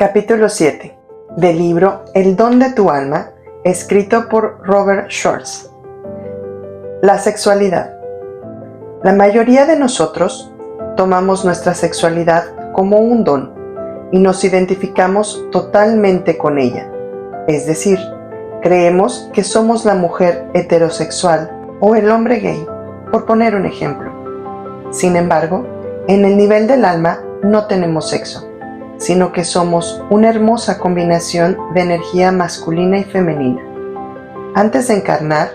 Capítulo 7 del libro El don de tu alma, escrito por Robert Schwartz. La sexualidad. La mayoría de nosotros tomamos nuestra sexualidad como un don y nos identificamos totalmente con ella. Es decir, creemos que somos la mujer heterosexual o el hombre gay, por poner un ejemplo. Sin embargo, en el nivel del alma no tenemos sexo, sino que somos una hermosa combinación de energía masculina y femenina. Antes de encarnar,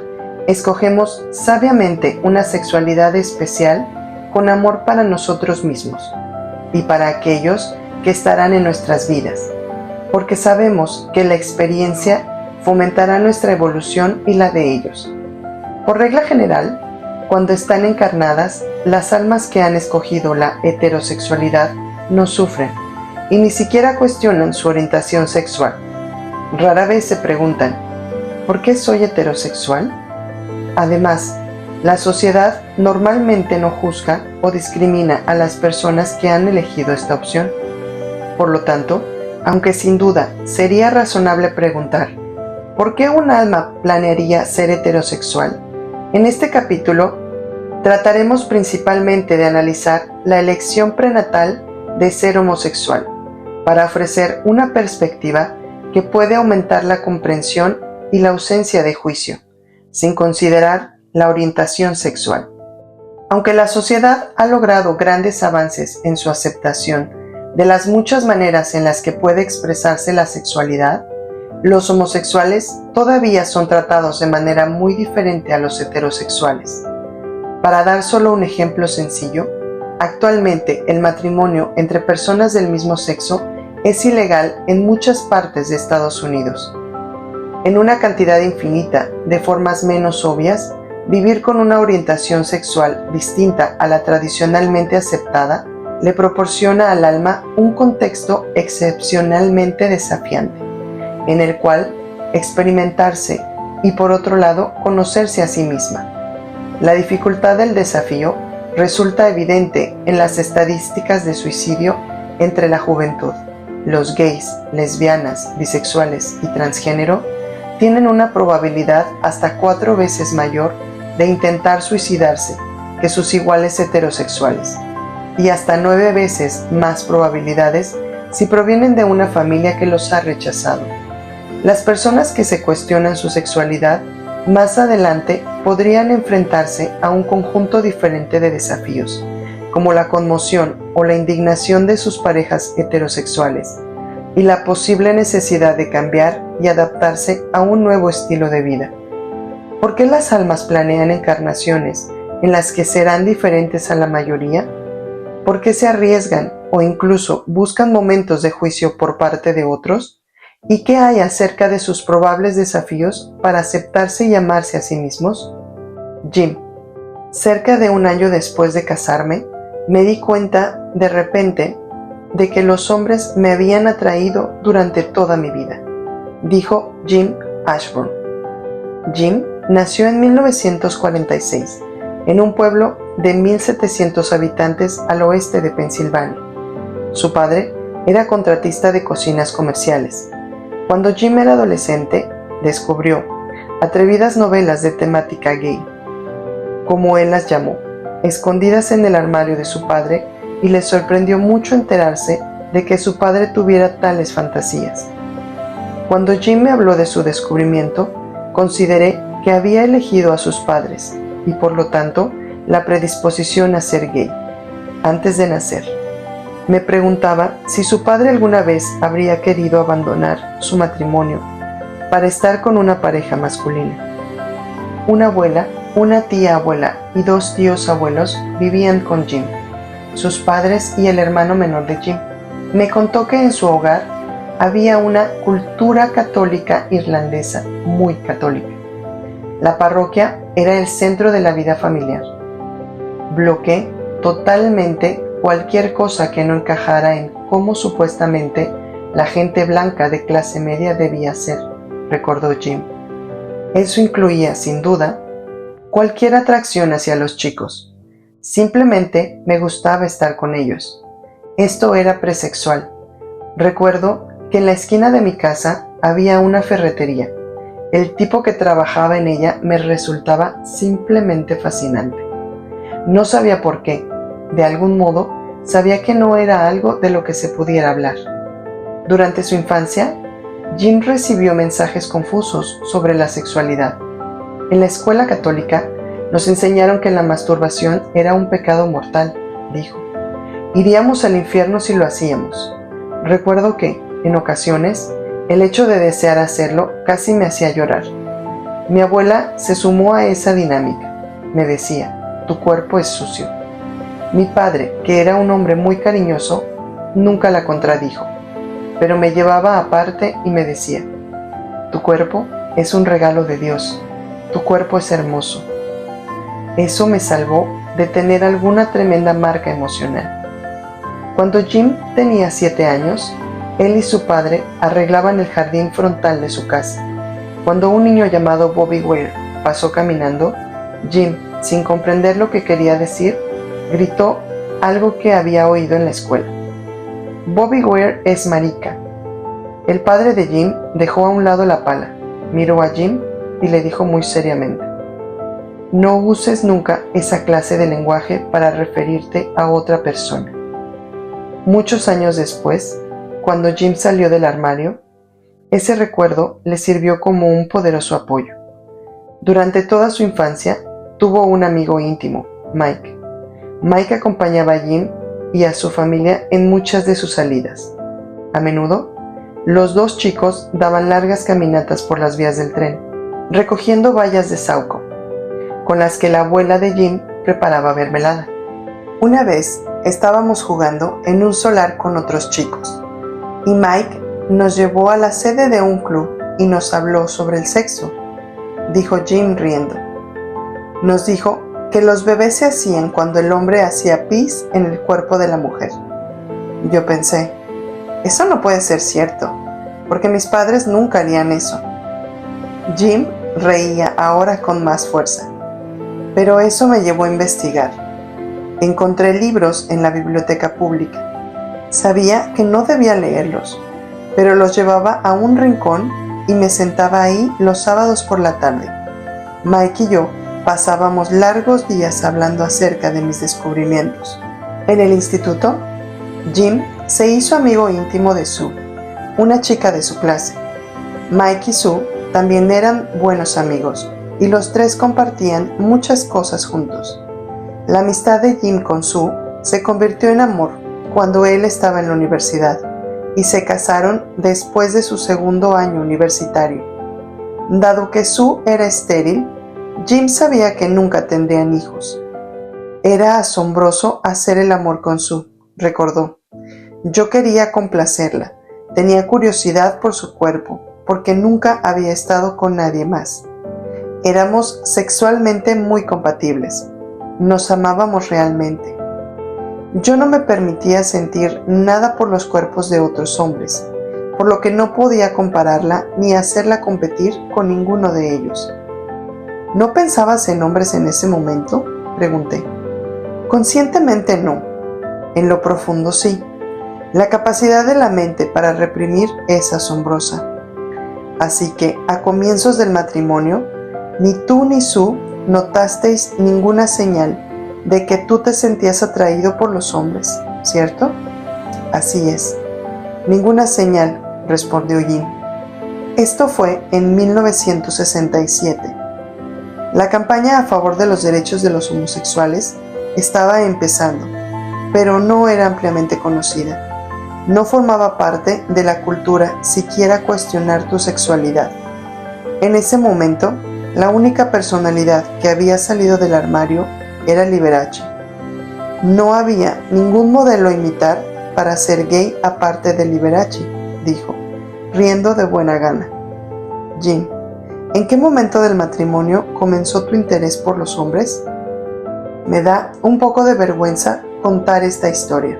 escogemos sabiamente una sexualidad especial con amor para nosotros mismos y para aquellos que estarán en nuestras vidas, porque sabemos que la experiencia fomentará nuestra evolución y la de ellos. Por regla general, cuando están encarnadas, las almas que han escogido la heterosexualidad no sufren y ni siquiera cuestionan su orientación sexual. Rara vez se preguntan, ¿por qué soy heterosexual? Además, la sociedad normalmente no juzga o discrimina a las personas que han elegido esta opción. Por lo tanto, aunque sin duda sería razonable preguntar, ¿por qué un alma planearía ser heterosexual? En este capítulo, trataremos principalmente de analizar la elección prenatal de ser homosexual, para ofrecer una perspectiva que puede aumentar la comprensión y la ausencia de juicio, sin considerar la orientación sexual. Aunque la sociedad ha logrado grandes avances en su aceptación de las muchas maneras en las que puede expresarse la sexualidad, los homosexuales todavía son tratados de manera muy diferente a los heterosexuales. Para dar solo un ejemplo sencillo, actualmente el matrimonio entre personas del mismo sexo es ilegal en muchas partes de Estados Unidos. En una cantidad infinita de formas menos obvias, vivir con una orientación sexual distinta a la tradicionalmente aceptada le proporciona al alma un contexto excepcionalmente desafiante, en el cual experimentarse y por otro lado conocerse a sí misma. La dificultad del desafío resulta evidente en las estadísticas de suicidio entre la juventud. Los gays, lesbianas, bisexuales y transgénero tienen una probabilidad hasta 4 veces mayor de intentar suicidarse que sus iguales heterosexuales, y hasta 9 veces más probabilidades si provienen de una familia que los ha rechazado. Las personas que se cuestionan su sexualidad más adelante podrían enfrentarse a un conjunto diferente de desafíos, como la conmoción o la indignación de sus parejas heterosexuales, y la posible necesidad de cambiar y adaptarse a un nuevo estilo de vida. ¿Por qué las almas planean encarnaciones en las que serán diferentes a la mayoría? ¿Por qué se arriesgan o incluso buscan momentos de juicio por parte de otros? ¿Y qué hay acerca de sus probables desafíos para aceptarse y amarse a sí mismos? Jim. Cerca de un año después de casarme, me di cuenta de repente de que los hombres me habían atraído durante toda mi vida, dijo Jim Ashburn. Jim nació en 1946, en un pueblo de 1,700 habitantes al oeste de Pensilvania. Su padre era contratista de cocinas comerciales. Cuando Jim era adolescente, descubrió atrevidas novelas de temática gay, como él las llamó, escondidas en el armario de su padre, y le sorprendió mucho enterarse de que su padre tuviera tales fantasías. Cuando Jim me habló de su descubrimiento, consideré que había elegido a sus padres y por lo tanto la predisposición a ser gay antes de nacer. Me preguntaba si su padre alguna vez habría querido abandonar su matrimonio para estar con una pareja masculina. Una abuela, una tía abuela y 2 tíos abuelos vivían con Jim, sus padres y el hermano menor de Jim. Me contó que en su hogar había una cultura católica irlandesa, muy católica. La parroquia era el centro de la vida familiar. Bloqueé totalmente cualquier cosa que no encajara en cómo supuestamente la gente blanca de clase media debía ser, recordó Jim. Eso incluía, sin duda, cualquier atracción hacia los chicos. Simplemente me gustaba estar con ellos. Esto era presexual. Recuerdo que en la esquina de mi casa había una ferretería. El tipo que trabajaba en ella me resultaba simplemente fascinante. No sabía por qué. De algún modo, sabía que no era algo de lo que se pudiera hablar. Durante su infancia, Jim recibió mensajes confusos sobre la sexualidad. En la escuela católica, nos enseñaron que la masturbación era un pecado mortal, dijo. Iríamos al infierno si lo hacíamos. Recuerdo que, en ocasiones, el hecho de desear hacerlo casi me hacía llorar. Mi abuela se sumó a esa dinámica. Me decía, tu cuerpo es sucio. Mi padre, que era un hombre muy cariñoso, nunca la contradijo, pero me llevaba aparte y me decía, tu cuerpo es un regalo de Dios, tu cuerpo es hermoso. Eso me salvó de tener alguna tremenda marca emocional. Cuando Jim tenía 7 años, él y su padre arreglaban el jardín frontal de su casa. Cuando un niño llamado Bobby Ware pasó caminando, Jim, sin comprender lo que quería decir, gritó algo que había oído en la escuela. Bobby Ware es marica. El padre de Jim dejó a un lado la pala, miró a Jim y le dijo muy seriamente, no uses nunca esa clase de lenguaje para referirte a otra persona. Muchos años después, cuando Jim salió del armario, ese recuerdo le sirvió como un poderoso apoyo. Durante toda su infancia, tuvo un amigo íntimo, Mike. Mike acompañaba a Jim y a su familia en muchas de sus salidas. A menudo, los dos chicos daban largas caminatas por las vías del tren, recogiendo bayas de saúco, con las que la abuela de Jim preparaba mermelada. Una vez estábamos jugando en un solar con otros chicos, y Mike nos llevó a la sede de un club y nos habló sobre el sexo, dijo Jim riendo. Nos dijo que los bebés se hacían cuando el hombre hacía pis en el cuerpo de la mujer. Yo pensé, eso no puede ser cierto, porque mis padres nunca harían eso. Jim reía ahora con más fuerza, pero eso me llevó a investigar. Encontré libros en la biblioteca pública. Sabía que no debía leerlos, pero los llevaba a un rincón y me sentaba ahí los sábados por la tarde. Mike y yo pasábamos largos días hablando acerca de mis descubrimientos. En el instituto, Jim se hizo amigo íntimo de Sue, una chica de su clase. Mike y Sue también eran buenos amigos y los tres compartían muchas cosas juntos. La amistad de Jim con Sue se convirtió en amor cuando él estaba en la universidad y se casaron después de su segundo año universitario. Dado que Sue era estéril, Jim sabía que nunca tendrían hijos. Era asombroso hacer el amor con Sue, recordó. Yo quería complacerla, tenía curiosidad por su cuerpo, porque nunca había estado con nadie más. Éramos sexualmente muy compatibles, nos amábamos realmente. Yo no me permitía sentir nada por los cuerpos de otros hombres, por lo que no podía compararla ni hacerla competir con ninguno de ellos. ¿No pensabas en hombres en ese momento?, pregunté. Conscientemente no. En lo profundo sí. La capacidad de la mente para reprimir es asombrosa. Así que, a comienzos del matrimonio, ni tú ni Sue notasteis ninguna señal de que tú te sentías atraído por los hombres, ¿cierto? Así es. Ninguna señal, respondió Jim. Esto fue en 1967. La campaña a favor de los derechos de los homosexuales estaba empezando, pero no era ampliamente conocida. No formaba parte de la cultura siquiera cuestionar tu sexualidad. En ese momento, la única personalidad que había salido del armario era Liberace. No había ningún modelo a imitar para ser gay aparte de Liberace, dijo, riendo de buena gana. Jim, ¿en qué momento del matrimonio comenzó tu interés por los hombres? Me da un poco de vergüenza contar esta historia,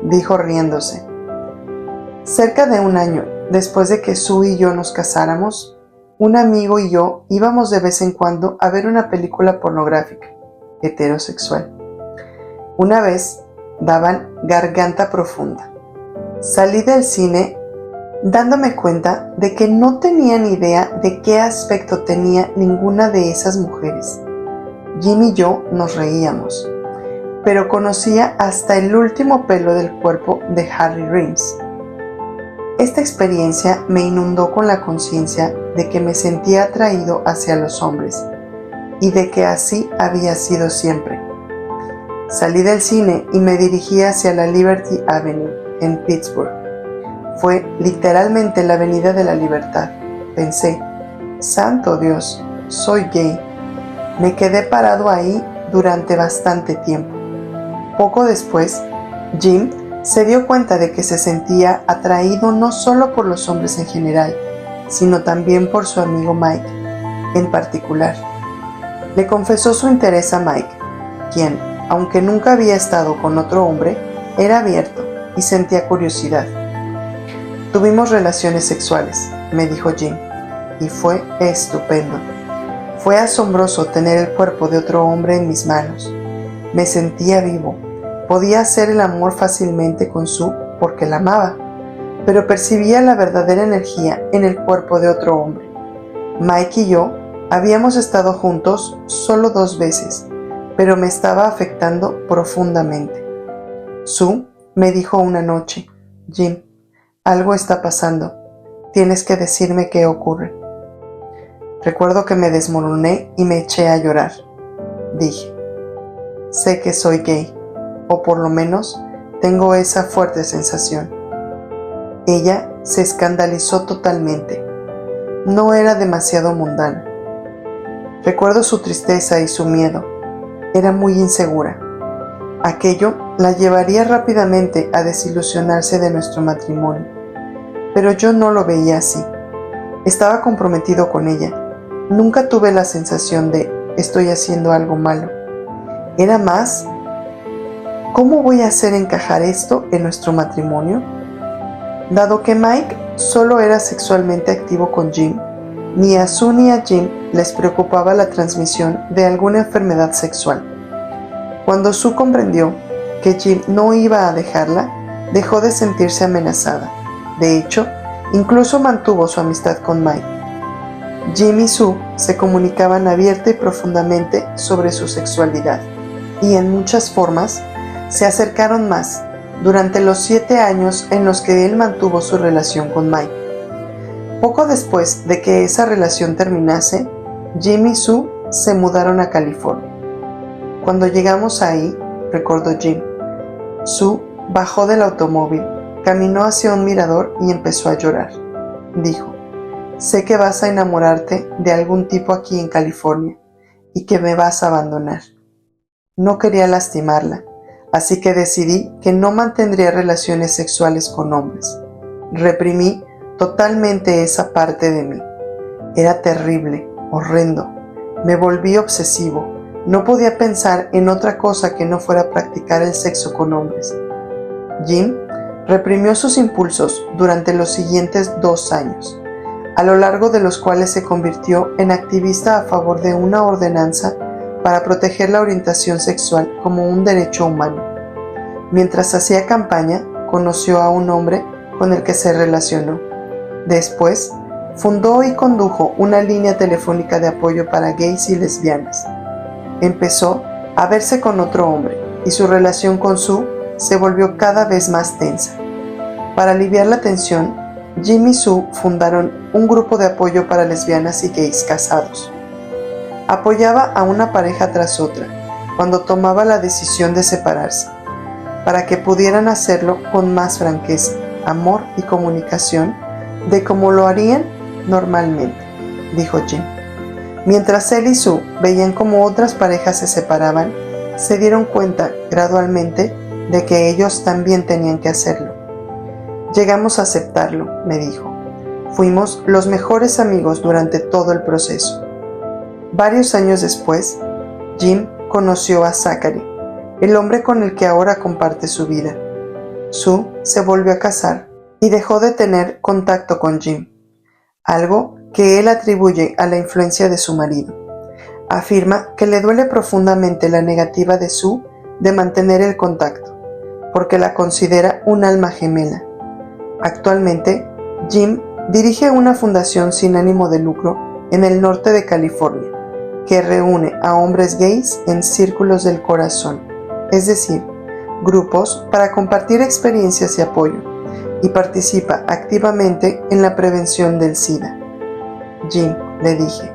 dijo riéndose. Cerca de un año después de que Sue y yo nos casáramos, un amigo y yo íbamos de vez en cuando a ver una película pornográfica, heterosexual. Una vez daban Garganta Profunda. Salí del cine dándome cuenta de que no tenía ni idea de qué aspecto tenía ninguna de esas mujeres. Jim y yo nos reíamos, pero conocía hasta el último pelo del cuerpo de Harry Rims. Esta experiencia me inundó con la conciencia de que me sentía atraído hacia los hombres y de que así había sido siempre. Salí del cine y me dirigí hacia la Liberty Avenue en Pittsburgh. Fue literalmente la avenida de la libertad. Pensé, ¡santo Dios! Soy gay. Me quedé parado ahí durante bastante tiempo. Poco después, Jim se dio cuenta de que se sentía atraído no solo por los hombres en general, sino también por su amigo Mike en particular. Le confesó su interés a Mike, quien, aunque nunca había estado con otro hombre, era abierto y sentía curiosidad. Tuvimos relaciones sexuales, me dijo Jim, y fue estupendo. Fue asombroso tener el cuerpo de otro hombre en mis manos. Me sentía vivo. Podía hacer el amor fácilmente con Sue porque la amaba, pero percibía la verdadera energía en el cuerpo de otro hombre. Mike y yo habíamos estado juntos solo 2 veces, pero me estaba afectando profundamente. Sue me dijo una noche, Jim, algo está pasando. Tienes que decirme qué ocurre. Recuerdo que me desmoroné y me eché a llorar. Dije, sé que soy gay, o por lo menos tengo esa fuerte sensación. Ella se escandalizó totalmente. No era demasiado mundana. Recuerdo su tristeza y su miedo. Era muy insegura. Aquello la llevaría rápidamente a desilusionarse de nuestro matrimonio. Pero yo no lo veía así. Estaba comprometido con ella. Nunca tuve la sensación de estoy haciendo algo malo. Era más, ¿cómo voy a hacer encajar esto en nuestro matrimonio? Dado que Mike solo era sexualmente activo con Jim, ni a Sue ni a Jim les preocupaba la transmisión de alguna enfermedad sexual. Cuando Sue comprendió que Jim no iba a dejarla, dejó de sentirse amenazada. De hecho, incluso mantuvo su amistad con Mike. Jim y Sue se comunicaban abierta y profundamente sobre su sexualidad, y en muchas formas se acercaron más durante los 7 años en los que él mantuvo su relación con Mike. Poco después de que esa relación terminase, Jim y Sue se mudaron a California. Cuando llegamos ahí, recordó Jim, Sue bajó del automóvil, caminó hacia un mirador y empezó a llorar. Dijo, sé que vas a enamorarte de algún tipo aquí en California y que me vas a abandonar. No quería lastimarla, así que decidí que no mantendría relaciones sexuales con hombres. Reprimí totalmente esa parte de mí. Era terrible, horrendo. Me volví obsesivo. No podía pensar en otra cosa que no fuera practicar el sexo con hombres. Jim reprimió sus impulsos durante los siguientes 2 años, a lo largo de los cuales se convirtió en activista a favor de una ordenanza para proteger la orientación sexual como un derecho humano. Mientras hacía campaña, conoció a un hombre con el que se relacionó. Después, fundó y condujo una línea telefónica de apoyo para gays y lesbianas. Empezó a verse con otro hombre y su relación con Sue se volvió cada vez más tensa. Para aliviar la tensión, Jim y Sue fundaron un grupo de apoyo para lesbianas y gays casados. Apoyaba a una pareja tras otra cuando tomaba la decisión de separarse, para que pudieran hacerlo con más franqueza, amor y comunicación de como lo harían normalmente, dijo Jim. Mientras él y Sue veían cómo otras parejas se separaban, se dieron cuenta gradualmente de que ellos también tenían que hacerlo. Llegamos a aceptarlo, me dijo. Fuimos los mejores amigos durante todo el proceso. Varios años después, Jim conoció a Zachary, el hombre con el que ahora comparte su vida. Sue se volvió a casar y dejó de tener contacto con Jim, algo que él atribuye a la influencia de su marido. Afirma que le duele profundamente la negativa de Sue de mantener el contacto, porque la considera un alma gemela. Actualmente, Jim dirige una fundación sin ánimo de lucro en el norte de California, que reúne a hombres gays en círculos del corazón, es decir, grupos para compartir experiencias y apoyo, y participa activamente en la prevención del SIDA. Jim, le dije,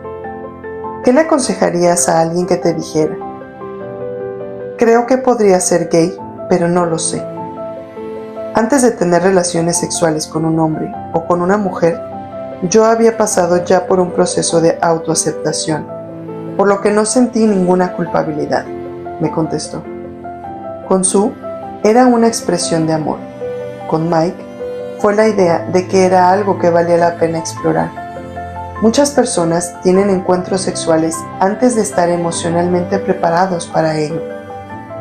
¿qué le aconsejarías a alguien que te dijera? Creo que podría ser gay, pero no lo sé. Antes de tener relaciones sexuales con un hombre o con una mujer, yo había pasado ya por un proceso de autoaceptación, por lo que no sentí ninguna culpabilidad, me contestó. Con Sue era una expresión de amor. Con Mike fue la idea de que era algo que valía la pena explorar. Muchas personas tienen encuentros sexuales antes de estar emocionalmente preparados para ello.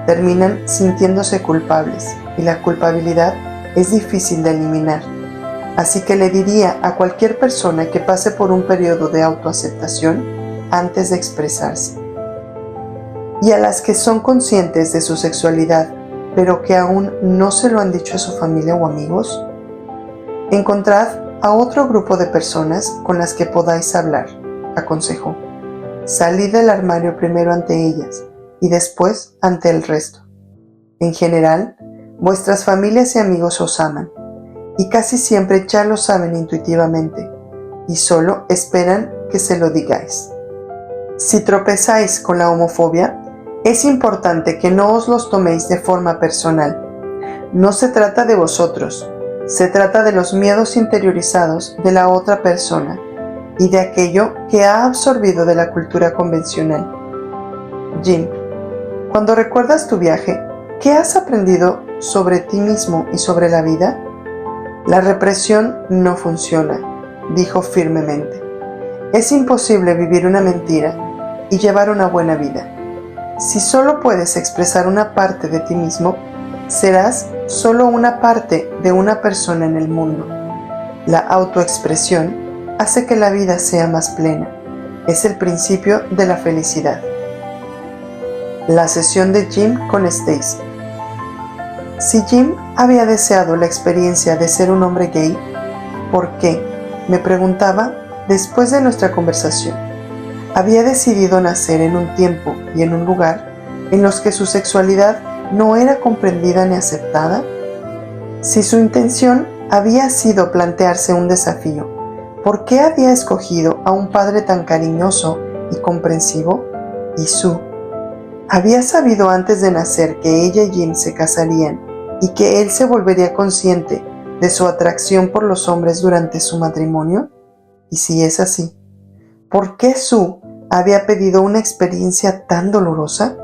Terminan sintiéndose culpables y la culpabilidad es difícil de eliminar. Así que le diría a cualquier persona que pase por un periodo de autoaceptación antes de expresarse. Y a las que son conscientes de su sexualidad, pero que aún no se lo han dicho a su familia o amigos, encontrad a otro grupo de personas con las que podáis hablar, aconsejó. Salid del armario primero ante ellas y después ante el resto. En general, vuestras familias y amigos os aman, y casi siempre ya lo saben intuitivamente, y solo esperan que se lo digáis. Si tropezáis con la homofobia, es importante que no os los toméis de forma personal. No se trata de vosotros, se trata de los miedos interiorizados de la otra persona y de aquello que ha absorbido de la cultura convencional. Jim, cuando recuerdas tu viaje, ¿qué has aprendido sobre ti mismo y sobre la vida? La represión no funciona, dijo firmemente. Es imposible vivir una mentira y llevar una buena vida. Si solo puedes expresar una parte de ti mismo, serás solo una parte de una persona en el mundo. La autoexpresión hace que la vida sea más plena. Es el principio de la felicidad. La sesión de Jim con Stacy. Si Jim había deseado la experiencia de ser un hombre gay, ¿por qué?, me preguntaba después de nuestra conversación. Había decidido nacer en un tiempo y en un lugar en los que su sexualidad no era comprendida ni aceptada. Si su intención había sido plantearse un desafío, ¿por qué había escogido a un padre tan cariñoso y comprensivo? Y Sue había sabido antes de nacer que ella y Jim se casarían y que él se volvería consciente de su atracción por los hombres durante su matrimonio. Y si es así, ¿por qué Sue había pedido una experiencia tan dolorosa?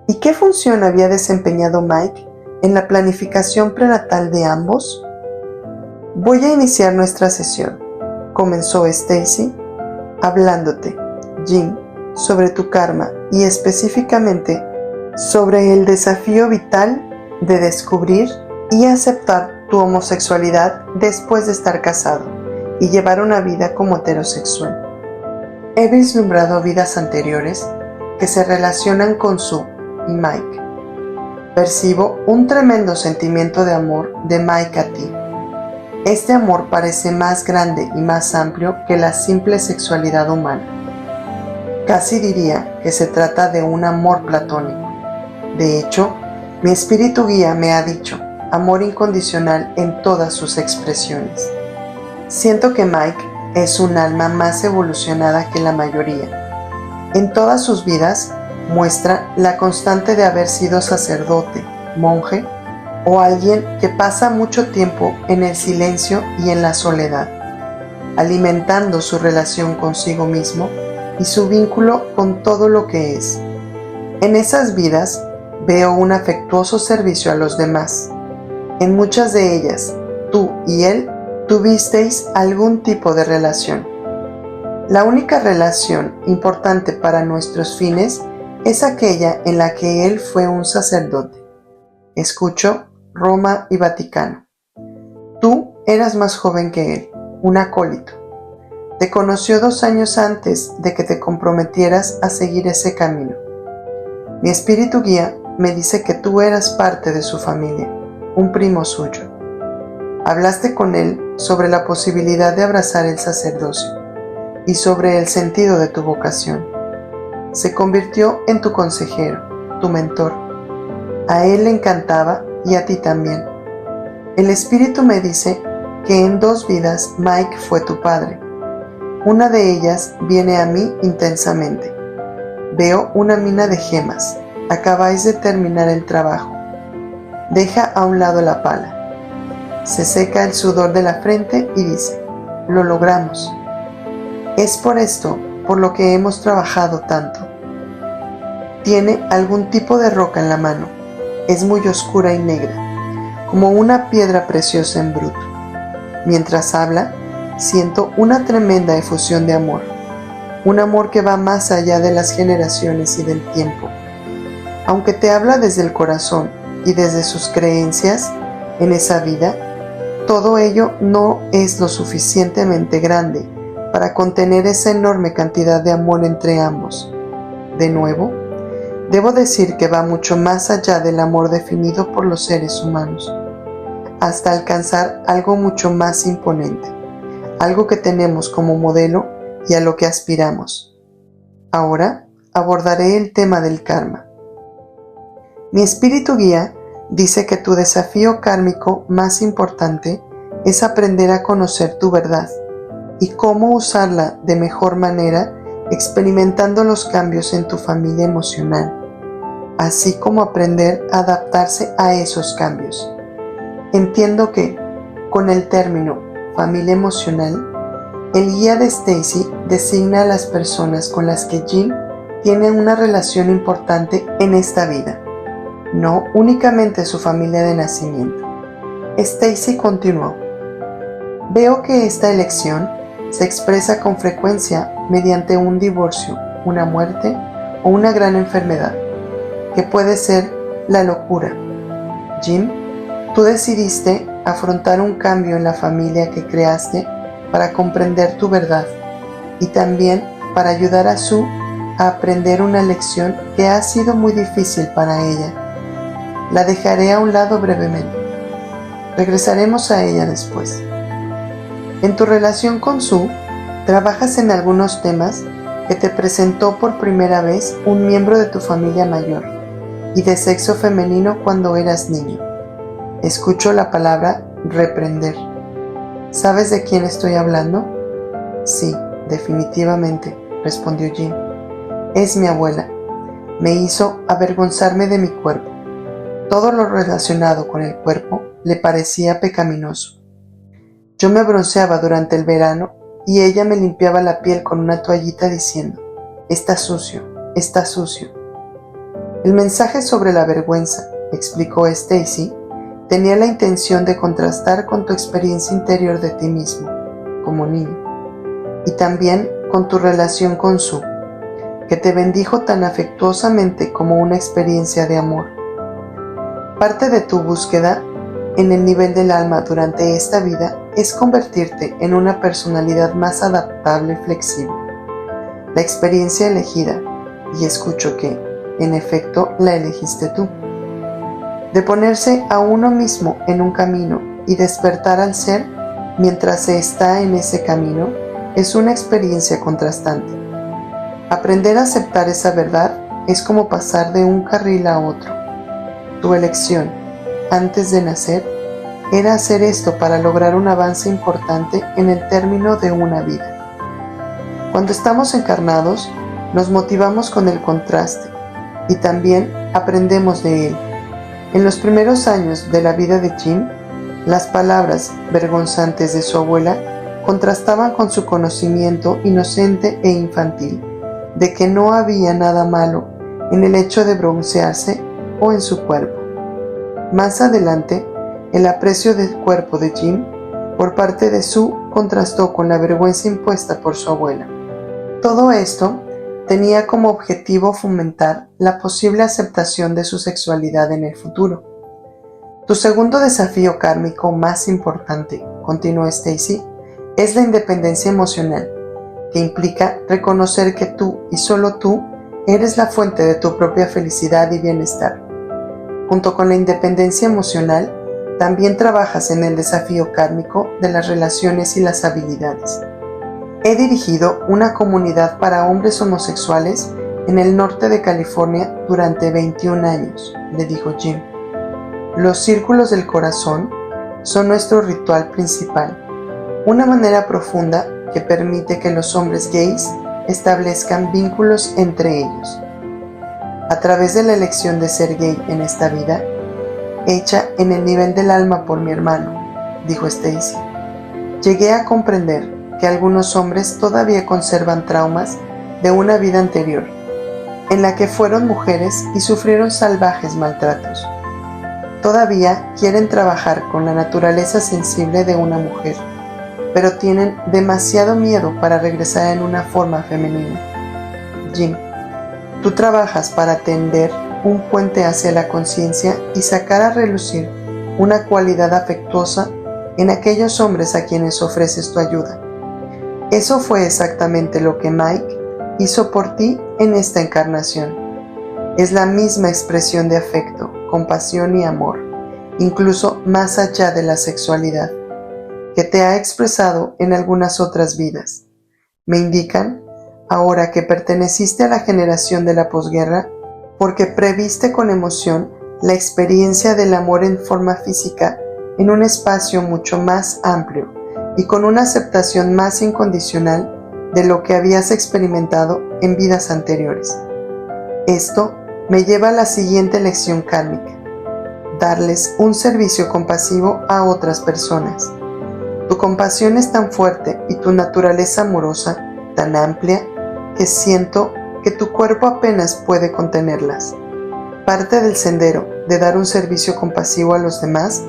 ¿Y qué función había desempeñado Mike en la planificación prenatal de ambos? Voy a iniciar nuestra sesión, comenzó Stacy, hablándote, Jim, sobre tu karma y específicamente sobre el desafío vital de descubrir y aceptar tu homosexualidad después de estar casado y llevar una vida como heterosexual. He vislumbrado vidas anteriores que se relacionan con Sue y Mike. Percibo un tremendo sentimiento de amor de Mike a ti. Este amor parece más grande y más amplio que la simple sexualidad humana. Casi diría que se trata de un amor platónico. De hecho, mi espíritu guía me ha dicho amor incondicional en todas sus expresiones. Siento que Mike es un alma más evolucionada que la mayoría. En todas sus vidas muestra la constante de haber sido sacerdote, monje o alguien que pasa mucho tiempo en el silencio y en la soledad, alimentando su relación consigo mismo y su vínculo con todo lo que es. En esas vidas veo un afectuoso servicio a los demás. En muchas de ellas, tú y él tuvisteis algún tipo de relación. La única relación importante para nuestros fines es aquella en la que él fue un sacerdote. Escucho Roma y Vaticano. Tú eras más joven que él, un acólito. Te conoció 2 años antes de que te comprometieras a seguir ese camino. Mi espíritu guía me dice que tú eras parte de su familia, un primo suyo. Hablaste con él sobre la posibilidad de abrazar el sacerdocio y sobre el sentido de tu vocación. Se convirtió en tu consejero, tu mentor. A él le encantaba y a ti también. El Espíritu me dice que en 2 vidas Mike fue tu padre. Una de ellas viene a mí intensamente. Veo una mina de gemas. Acabáis de terminar el trabajo. Deja a un lado la pala. Se seca el sudor de la frente y dice: lo logramos. Es por esto por lo que hemos trabajado tanto. Tiene algún tipo de roca en la mano. Es muy oscura y negra, como una piedra preciosa en bruto. Mientras habla, siento una tremenda efusión de amor. Un amor que va más allá de las generaciones y del tiempo. Aunque te habla desde el corazón y desde sus creencias en esa vida, todo ello no es lo suficientemente grande para contener esa enorme cantidad de amor entre ambos. De nuevo, debo decir que va mucho más allá del amor definido por los seres humanos, hasta alcanzar algo mucho más imponente, algo que tenemos como modelo y a lo que aspiramos. Ahora abordaré el tema del karma. Mi espíritu guía dice que tu desafío kármico más importante es aprender a conocer tu verdad y cómo usarla de mejor manera experimentando los cambios en tu familia emocional, así como aprender a adaptarse a esos cambios. Entiendo que, con el término familia emocional, el guía de Stacy designa a las personas con las que Jim tiene una relación importante en esta vida, no únicamente su familia de nacimiento. Stacy continuó: veo que esta elección se expresa con frecuencia mediante un divorcio, una muerte o una gran enfermedad, que puede ser la locura. Jim, tú decidiste afrontar un cambio en la familia que creaste para comprender tu verdad y también para ayudar a Sue a aprender una lección que ha sido muy difícil para ella. La dejaré a un lado brevemente. Regresaremos a ella después. En tu relación con Sue, trabajas en algunos temas que te presentó por primera vez un miembro de tu familia mayor y de sexo femenino cuando eras niño. Escucho la palabra reprender. ¿Sabes de quién estoy hablando? Sí, definitivamente, respondió Jim. Es mi abuela. Me hizo avergonzarme de mi cuerpo. Todo lo relacionado con el cuerpo le parecía pecaminoso. Yo me bronceaba durante el verano y ella me limpiaba la piel con una toallita diciendo: está sucio, está sucio. El mensaje sobre la vergüenza, explicó Stacy, tenía la intención de contrastar con tu experiencia interior de ti mismo, como niño, y también con tu relación con Sue, que te bendijo tan afectuosamente como una experiencia de amor. Parte de tu búsqueda en el nivel del alma durante esta vida es convertirte en una personalidad más adaptable y flexible. La experiencia elegida, y escucho que, en efecto, la elegiste tú, de ponerse a uno mismo en un camino y despertar al ser mientras se está en ese camino, es una experiencia contrastante. Aprender a aceptar esa verdad es como pasar de un carril a otro. Tu elección, antes de nacer, era hacer esto para lograr un avance importante en el término de una vida. Cuando estamos encarnados, nos motivamos con el contraste y también aprendemos de él. En los primeros años de la vida de Jim, las palabras vergonzantes de su abuela contrastaban con su conocimiento inocente e infantil de que no había nada malo en el hecho de broncearse o en su cuerpo. Más adelante, el aprecio del cuerpo de Jim por parte de Sue contrastó con la vergüenza impuesta por su abuela. Todo esto tenía como objetivo fomentar la posible aceptación de su sexualidad en el futuro. Tu segundo desafío kármico más importante, continuó Stacy, es la independencia emocional, que implica reconocer que tú y solo tú eres la fuente de tu propia felicidad y bienestar. Junto con la independencia emocional, también trabajas en el desafío kármico de las relaciones y las habilidades. He dirigido una comunidad para hombres homosexuales en el norte de California durante 21 años, le dijo Jim. Los círculos del corazón son nuestro ritual principal, una manera profunda que permite que los hombres gays establezcan vínculos entre ellos. A través de la elección de ser gay en esta vida, hecha en el nivel del alma por mi hermano, dijo Stacy, llegué a comprender que algunos hombres todavía conservan traumas de una vida anterior, en la que fueron mujeres y sufrieron salvajes maltratos. Todavía quieren trabajar con la naturaleza sensible de una mujer, pero tienen demasiado miedo para regresar en una forma femenina. Jim, tú trabajas para tender un puente hacia la conciencia y sacar a relucir una cualidad afectuosa en aquellos hombres a quienes ofreces tu ayuda. Eso fue exactamente lo que Mike hizo por ti en esta encarnación. Es la misma expresión de afecto, compasión y amor, incluso más allá de la sexualidad, que te ha expresado en algunas otras vidas. Me indican, ahora que perteneciste a la generación de la posguerra, porque previste con emoción la experiencia del amor en forma física en un espacio mucho más amplio y con una aceptación más incondicional de lo que habías experimentado en vidas anteriores. Esto me lleva a la siguiente lección kármica: darles un servicio compasivo a otras personas. Tu compasión es tan fuerte y tu naturaleza amorosa tan amplia que siento que tu cuerpo apenas puede contenerlas. Parte del sendero de dar un servicio compasivo a los demás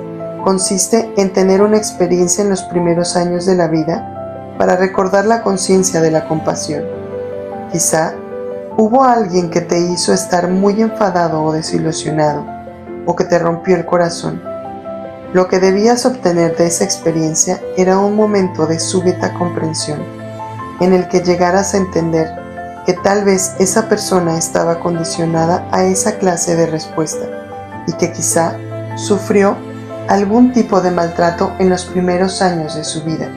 consiste en tener una experiencia en los primeros años de la vida para recordar la conciencia de la compasión. Quizá hubo alguien que te hizo estar muy enfadado o desilusionado, o que te rompió el corazón. Lo que debías obtener de esa experiencia era un momento de súbita comprensión, en el que llegaras a entender que tal vez esa persona estaba condicionada a esa clase de respuesta y que quizá sufrió algún tipo de maltrato en los primeros años de su vida.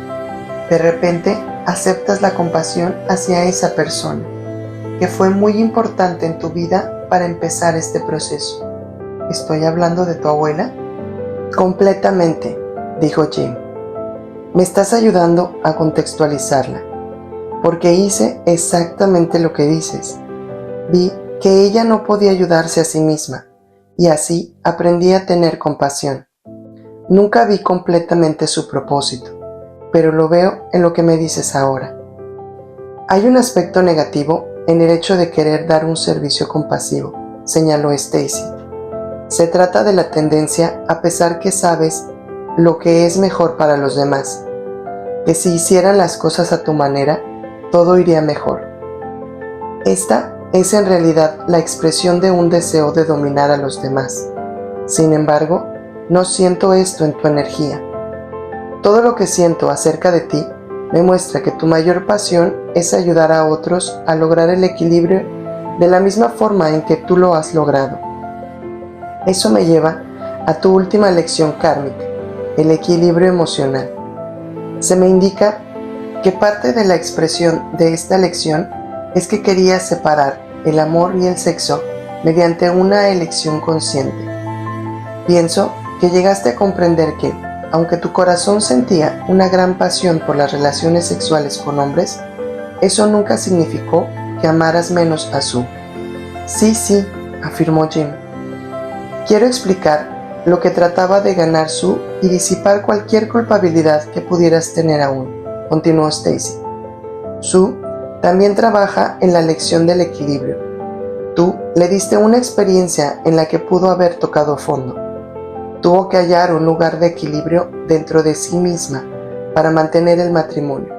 De repente aceptas la compasión hacia esa persona, que fue muy importante en tu vida para empezar este proceso. ¿Estoy hablando de tu abuela? Completamente, dijo Jim. Me estás ayudando a contextualizarla, porque hice exactamente lo que dices. Vi que ella no podía ayudarse a sí misma, y así aprendí a tener compasión. Nunca vi completamente su propósito, pero lo veo en lo que me dices ahora. Hay un aspecto negativo en el hecho de querer dar un servicio compasivo, señaló Stacy. Se trata de la tendencia a pensar que sabes lo que es mejor para los demás, que si hicieran las cosas a tu manera, todo iría mejor. Esta es en realidad la expresión de un deseo de dominar a los demás. Sin embargo, no siento esto en tu energía. Todo lo que siento acerca de ti me muestra que tu mayor pasión es ayudar a otros a lograr el equilibrio de la misma forma en que tú lo has logrado. Eso me lleva a tu última lección kármica, el equilibrio emocional. Se me indica que parte de la expresión de esta lección es que querías separar el amor y el sexo mediante una elección consciente. Pienso que llegaste a comprender que, aunque tu corazón sentía una gran pasión por las relaciones sexuales con hombres, eso nunca significó que amaras menos a Sue. Sí, afirmó Jim. Quiero explicar lo que trataba de ganar Sue y disipar cualquier culpabilidad que pudieras tener aún, continuó Stacy. Sue también trabaja en la lección del equilibrio. Tú le diste una experiencia en la que pudo haber tocado fondo. Tuvo que hallar un lugar de equilibrio dentro de sí misma para mantener el matrimonio.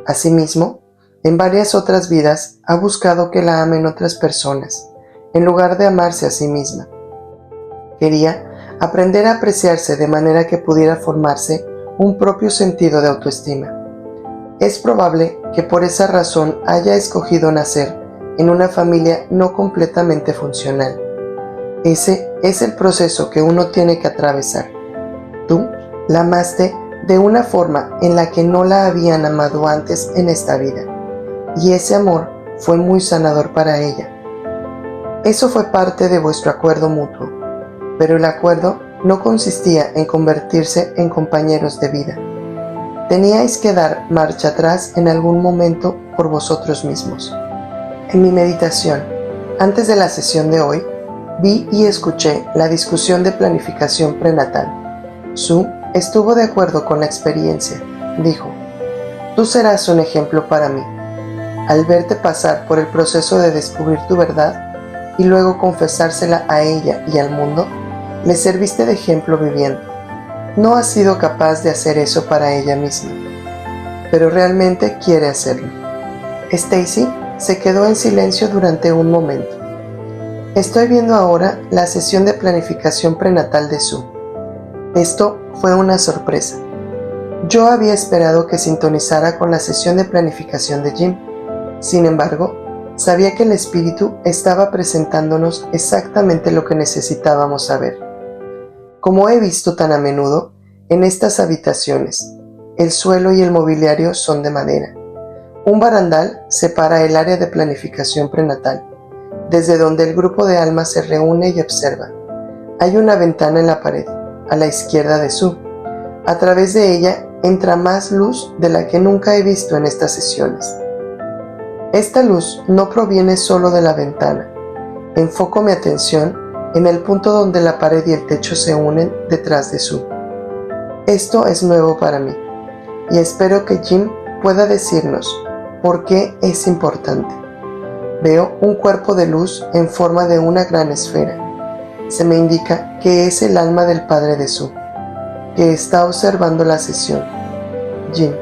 Asimismo, en varias otras vidas ha buscado que la amen otras personas, en lugar de amarse a sí misma. Quería aprender a apreciarse de manera que pudiera formarse un propio sentido de autoestima. Es probable que por esa razón haya escogido nacer en una familia no completamente funcional. Ese es el proceso que uno tiene que atravesar. Tú la amaste de una forma en la que no la habían amado antes en esta vida, y ese amor fue muy sanador para ella. Eso fue parte de vuestro acuerdo mutuo, pero el acuerdo no consistía en convertirse en compañeros de vida. Teníais que dar marcha atrás en algún momento por vosotros mismos. En mi meditación, antes de la sesión de hoy, vi y escuché la discusión de planificación prenatal. Sue estuvo de acuerdo con la experiencia. Dijo: tú serás un ejemplo para mí. Al verte pasar por el proceso de descubrir tu verdad y luego confesársela a ella y al mundo, le serviste de ejemplo viviendo. No ha sido capaz de hacer eso para ella misma, pero realmente quiere hacerlo. Stacy se quedó en silencio durante un momento. Estoy viendo ahora la sesión de planificación prenatal de Sue. Esto fue una sorpresa. Yo había esperado que sintonizara con la sesión de planificación de Jim. Sin embargo, sabía que el espíritu estaba presentándonos exactamente lo que necesitábamos saber. Como he visto tan a menudo, en estas habitaciones, el suelo y el mobiliario son de madera. Un barandal separa el área de planificación prenatal, desde donde el grupo de almas se reúne y observa. Hay una ventana en la pared, a la izquierda de Sue. A través de ella entra más luz de la que nunca he visto en estas sesiones. Esta luz no proviene solo de la ventana. Enfoco mi atención en el punto donde la pared y el techo se unen detrás de Sue. Esto es nuevo para mí, y espero que Jim pueda decirnos por qué es importante. Veo un cuerpo de luz en forma de una gran esfera. Se me indica que es el alma del padre de Sue, que está observando la sesión. Jim: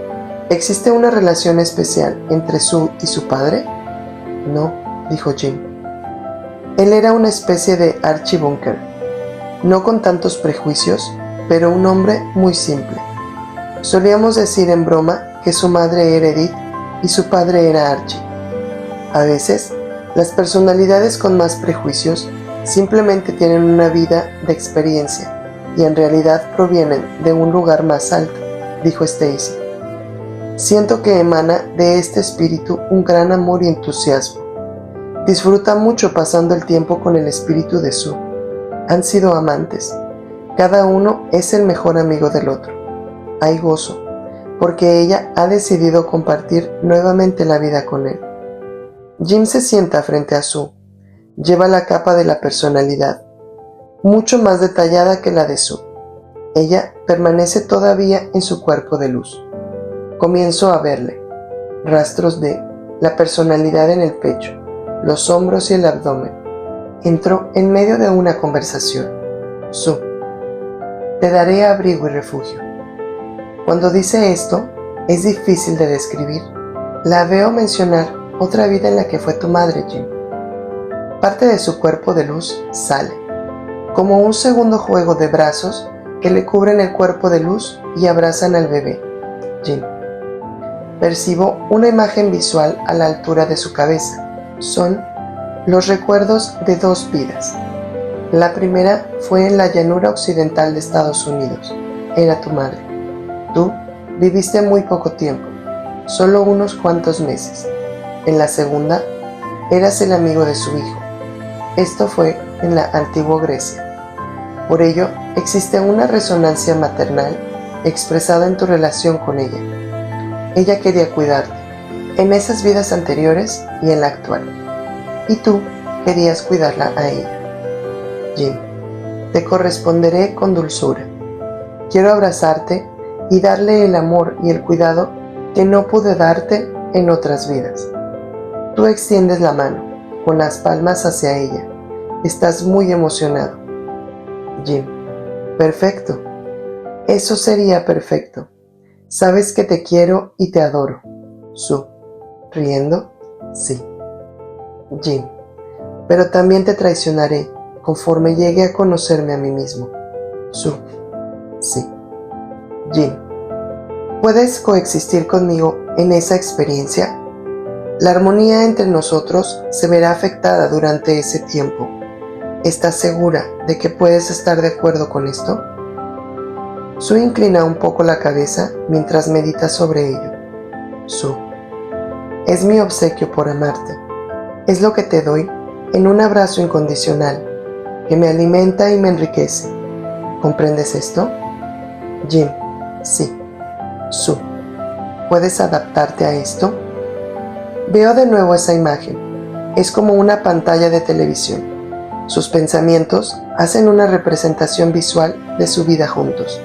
¿existe una relación especial entre Sue y su padre? No, dijo Jim. Él era una especie de Archie Bunker, no con tantos prejuicios, pero un hombre muy simple. Solíamos decir en broma que su madre era Edith y su padre era Archie. A veces, las personalidades con más prejuicios simplemente tienen una vida de experiencia y en realidad provienen de un lugar más alto, dijo Stacy. Siento que emana de este espíritu un gran amor y entusiasmo. Disfruta mucho pasando el tiempo con el espíritu de Sue. Han sido amantes. Cada uno es el mejor amigo del otro. Hay gozo, porque ella ha decidido compartir nuevamente la vida con él. Jim se sienta frente a Sue. Lleva la capa de la personalidad, mucho más detallada que la de Sue. Ella permanece todavía en su cuerpo de luz. Comienzo a verle. Rastros de la personalidad en el pecho, los hombros y el abdomen. Entró en medio de una conversación. Sue: te daré abrigo y refugio. Cuando dice esto, es difícil de describir. La veo mencionar otra vida en la que fue tu madre, Jim. Parte de su cuerpo de luz sale, como un segundo juego de brazos que le cubren el cuerpo de luz y abrazan al bebé, Jim. Percibo una imagen visual a la altura de su cabeza. Son los recuerdos de dos vidas. La primera fue en la llanura occidental de Estados Unidos. Era tu madre. Tú viviste muy poco tiempo, solo unos cuantos meses. En la segunda, eras el amigo de su hijo. Esto fue en la antigua Grecia. Por ello, existe una resonancia maternal expresada en tu relación con ella. Ella quería cuidarte, en esas vidas anteriores y en la actual. Y tú querías cuidarla a ella. Jim: te corresponderé con dulzura. Quiero abrazarte y darle el amor y el cuidado que no pude darte en otras vidas. Tú extiendes la mano, con las palmas hacia ella. Estás muy emocionado. Jim: perfecto. Eso sería perfecto. Sabes que te quiero y te adoro. Sue: riendo: sí. Jim: pero también te traicionaré conforme llegue a conocerme a mí mismo. Sue: sí. Jim: ¿puedes coexistir conmigo en esa experiencia? La armonía entre nosotros se verá afectada durante ese tiempo. ¿Estás segura de que puedes estar de acuerdo con esto? Su inclina un poco la cabeza mientras medita sobre ello. Su. Es mi obsequio por amarte. Es lo que te doy en un abrazo incondicional que me alimenta y me enriquece. ¿Comprendes esto? Jim. Sí. Su. ¿Puedes adaptarte a esto? Veo de nuevo esa imagen. Es como una pantalla de televisión. Sus pensamientos hacen una representación visual de su vida juntos.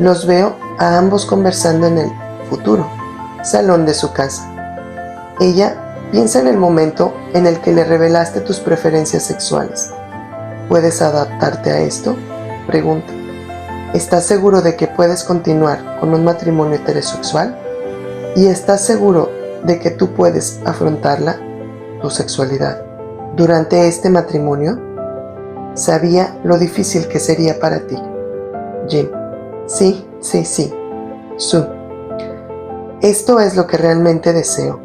Los veo a ambos conversando en el futuro salón de su casa. Ella piensa en el momento en el que le revelaste tus preferencias sexuales. ¿Puedes adaptarte a esto? Pregunta. ¿Estás seguro de que puedes continuar con un matrimonio heterosexual? ¿Y estás seguro de que tú puedes afrontarla, tu sexualidad, durante este matrimonio? Sabía lo difícil que sería para ti. Jim. Sí. Su. Esto es lo que realmente deseo.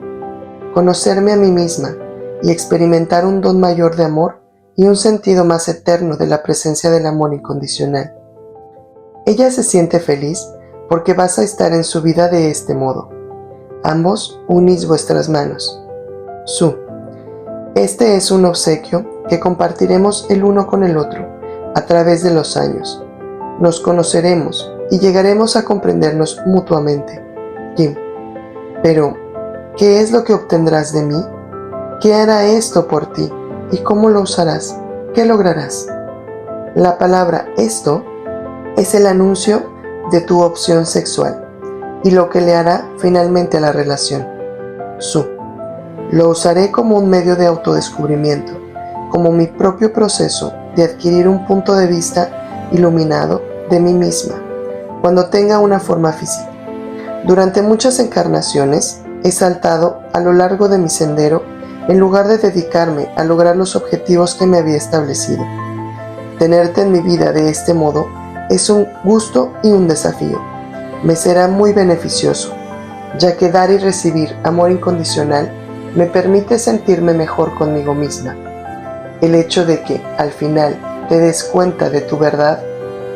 Conocerme a mí misma y experimentar un don mayor de amor y un sentido más eterno de la presencia del amor incondicional. Ella se siente feliz porque vas a estar en su vida de este modo. Ambos unís vuestras manos. Su. Este es un obsequio que compartiremos el uno con el otro a través de los años. Nos conoceremos y llegaremos a comprendernos mutuamente. Jim. Pero, ¿qué es lo que obtendrás de mí? ¿Qué hará esto por ti? ¿Y cómo lo usarás? ¿Qué lograrás? La palabra esto es el anuncio de tu opción sexual y lo que le hará finalmente a la relación. Su. Lo usaré como un medio de autodescubrimiento, como mi propio proceso de adquirir un punto de vista iluminado de mí misma, cuando tenga una forma física. Durante muchas encarnaciones he saltado a lo largo de mi sendero en lugar de dedicarme a lograr los objetivos que me había establecido. Tenerte en mi vida de este modo es un gusto y un desafío. Me será muy beneficioso, ya que dar y recibir amor incondicional me permite sentirme mejor conmigo misma. El hecho de que, al final, te des cuenta de tu verdad,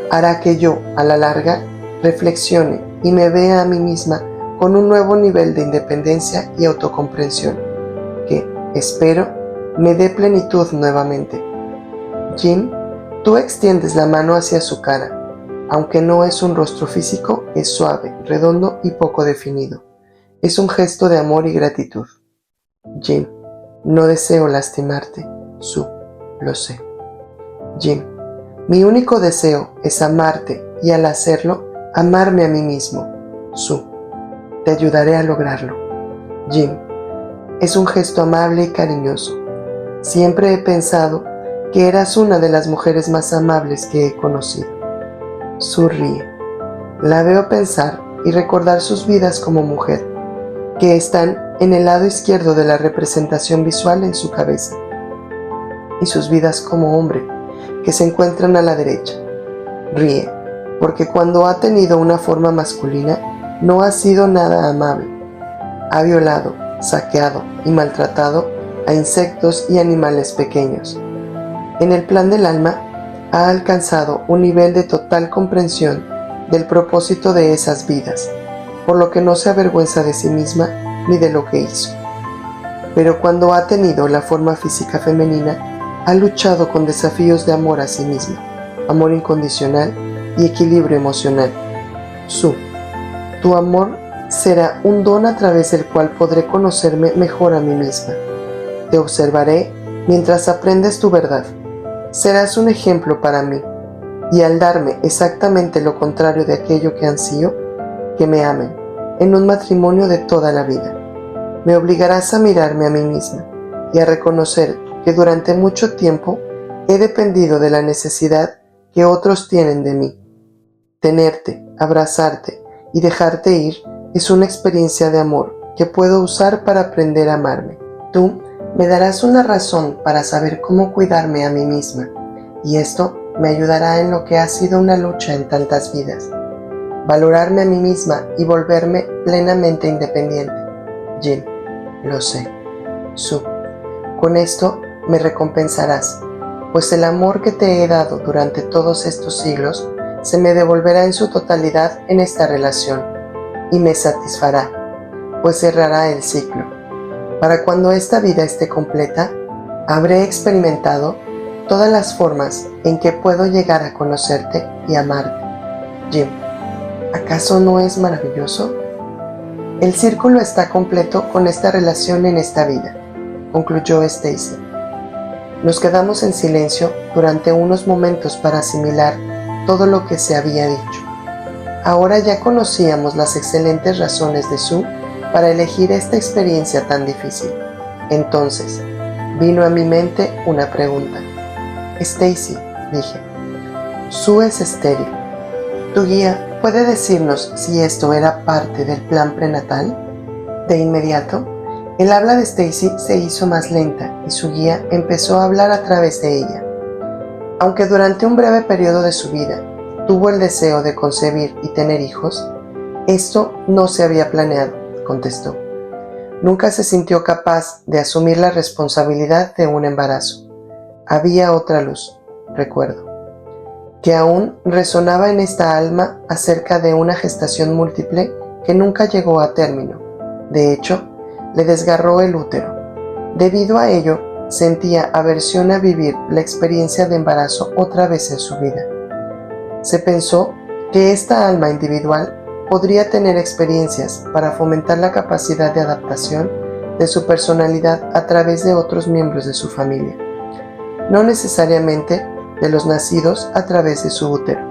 hará que yo, a la larga, reflexione y me vea a mí misma con un nuevo nivel de independencia y autocomprensión, que, espero, me dé plenitud nuevamente. Jim, tú extiendes la mano hacia su cara. Aunque no es un rostro físico, es suave, redondo y poco definido. Es un gesto de amor y gratitud. Jim, no deseo lastimarte. Su, lo sé. Jim, mi único deseo es amarte y al hacerlo, amarme a mí mismo. Su, te ayudaré a lograrlo. Jim, es un gesto amable y cariñoso. Siempre he pensado que eras una de las mujeres más amables que he conocido. Su ríe. La veo pensar y recordar sus vidas como mujer, que están en el lado izquierdo de la representación visual en su cabeza, y sus vidas como hombre, que se encuentran a la derecha. Ríe, porque cuando ha tenido una forma masculina, no ha sido nada amable. Ha violado, saqueado y maltratado a insectos y animales pequeños. En el plan del alma, ha alcanzado un nivel de total comprensión del propósito de esas vidas, por lo que no se avergüenza de sí misma ni de lo que hizo. Pero cuando ha tenido la forma física femenina, ha luchado con desafíos de amor a sí misma, amor incondicional y equilibrio emocional. Su, tu amor será un don a través del cual podré conocerme mejor a mí misma. Te observaré mientras aprendes tu verdad. Serás un ejemplo para mí, y al darme exactamente lo contrario de aquello que ansío, que me amen, en un matrimonio de toda la vida. Me obligarás a mirarme a mí misma y a reconocer que durante mucho tiempo he dependido de la necesidad que otros tienen de mí. Tenerte, abrazarte y dejarte ir es una experiencia de amor que puedo usar para aprender a amarme. Tú me darás una razón para saber cómo cuidarme a mí misma, y esto me ayudará en lo que ha sido una lucha en tantas vidas. Valorarme a mí misma y volverme plenamente independiente. Jim, lo sé. Su, con esto me recompensarás, pues el amor que te he dado durante todos estos siglos se me devolverá en su totalidad en esta relación y me satisfará, pues cerrará el ciclo. Para cuando esta vida esté completa, habré experimentado todas las formas en que puedo llegar a conocerte y amarte. Jim, ¿acaso no es maravilloso? El círculo está completo con esta relación en esta vida, concluyó Stacy. Nos quedamos en silencio durante unos momentos para asimilar todo lo que se había dicho. Ahora ya conocíamos las excelentes razones de Sue para elegir esta experiencia tan difícil. Entonces, vino a mi mente una pregunta. Stacy, dije, Sue es estéril. ¿Tu guía puede decirnos si esto era parte del plan prenatal? De inmediato, el habla de Stacy se hizo más lenta y su guía empezó a hablar a través de ella. Aunque durante un breve periodo de su vida tuvo el deseo de concebir y tener hijos, esto no se había planeado, contestó. Nunca se sintió capaz de asumir la responsabilidad de un embarazo. Había otra luz, recuerdo, que aún resonaba en esta alma acerca de una gestación múltiple que nunca llegó a término. De hecho, le desgarró el útero. Debido a ello, sentía aversión a vivir la experiencia de embarazo otra vez en su vida. Se pensó que esta alma individual podría tener experiencias para fomentar la capacidad de adaptación de su personalidad a través de otros miembros de su familia, no necesariamente de los nacidos a través de su útero.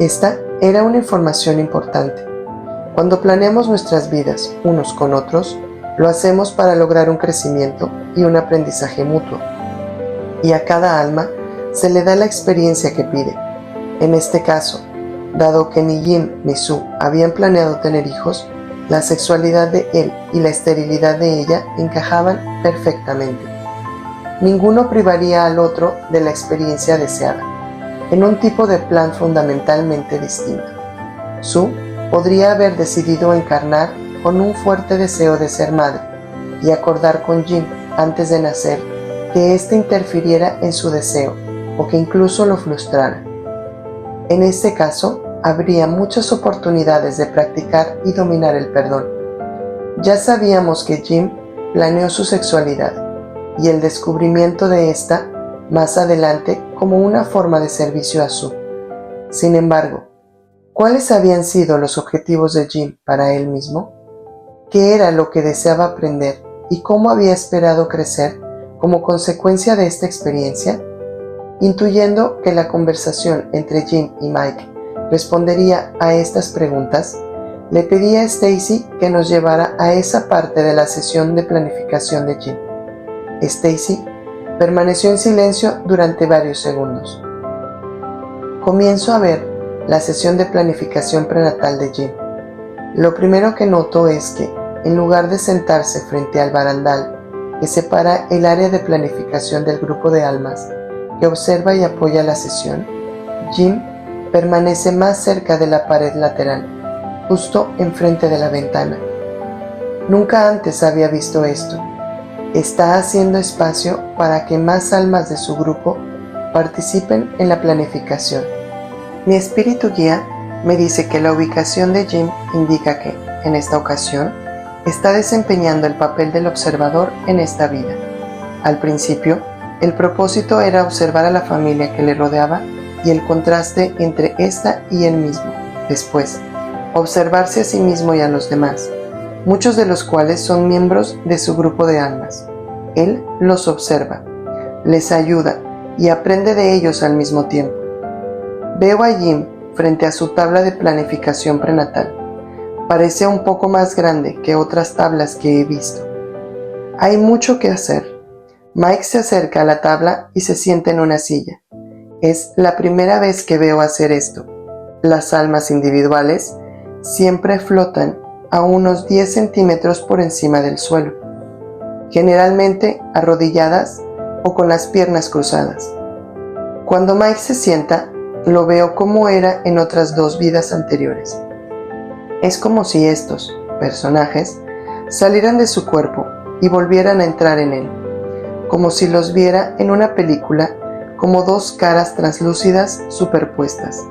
Esta era una información importante. Cuando planeamos nuestras vidas unos con otros, lo hacemos para lograr un crecimiento y un aprendizaje mutuo. Y a cada alma se le da la experiencia que pide. En este caso, dado que ni Jim ni Sue habían planeado tener hijos, la sexualidad de él y la esterilidad de ella encajaban perfectamente. Ninguno privaría al otro de la experiencia deseada, en un tipo de plan fundamentalmente distinto. Sue podría haber decidido encarnar con un fuerte deseo de ser madre y acordar con Jim antes de nacer que éste interfiriera en su deseo o que incluso lo frustrara. En este caso, habría muchas oportunidades de practicar y dominar el perdón. Ya sabíamos que Jim planeó su sexualidad y el descubrimiento de esta más adelante como una forma de servicio a Sue. Sin embargo, ¿cuáles habían sido los objetivos de Jim para él mismo? ¿Qué era lo que deseaba aprender y cómo había esperado crecer como consecuencia de esta experiencia? Intuyendo que la conversación entre Jim y Mike respondería a estas preguntas, le pedí a Stacy que nos llevara a esa parte de la sesión de planificación de Jim. Stacy permaneció en silencio durante varios segundos. Comienzo a ver la sesión de planificación prenatal de Jim. Lo primero que noto es que, en lugar de sentarse frente al barandal que separa el área de planificación del grupo de almas que observa y apoya la sesión, Jim permanece más cerca de la pared lateral, justo enfrente de la ventana. Nunca antes había visto esto. Está haciendo espacio para que más almas de su grupo participen en la planificación. Mi espíritu guía me dice que la ubicación de Jim indica que, en esta ocasión, está desempeñando el papel del observador en esta vida. Al principio, el propósito era observar a la familia que le rodeaba y el contraste entre esta y él mismo. Después, observarse a sí mismo y a los demás, muchos de los cuales son miembros de su grupo de almas. Él los observa, les ayuda y aprende de ellos al mismo tiempo. Veo a Jim frente a su tabla de planificación prenatal. Parece un poco más grande que otras tablas que he visto. Hay mucho que hacer. Mike se acerca a la tabla y se sienta en una silla. Es la primera vez que veo hacer esto. Las almas individuales siempre flotan a unos 10 centímetros por encima del suelo, generalmente arrodilladas o con las piernas cruzadas. Cuando Mike se sienta, lo veo como era en otras dos vidas anteriores. Es como si estos personajes salieran de su cuerpo y volvieran a entrar en él, como si los viera en una película como dos caras translúcidas superpuestas.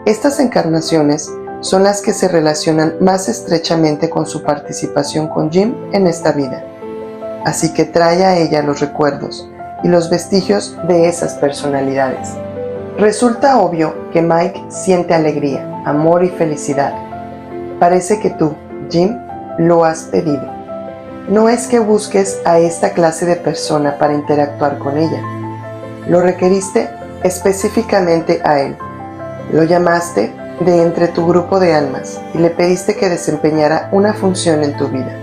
Estas encarnaciones son las que se relacionan más estrechamente con su participación con Jim en esta vida. Así que trae a ella los recuerdos y los vestigios de esas personalidades. Resulta obvio que Mike siente alegría, amor y felicidad. Parece que tú, Jim, lo has pedido. No es que busques a esta clase de persona para interactuar con ella. Lo requeriste específicamente a él. Lo llamaste de entre tu grupo de almas y le pediste que desempeñara una función en tu vida.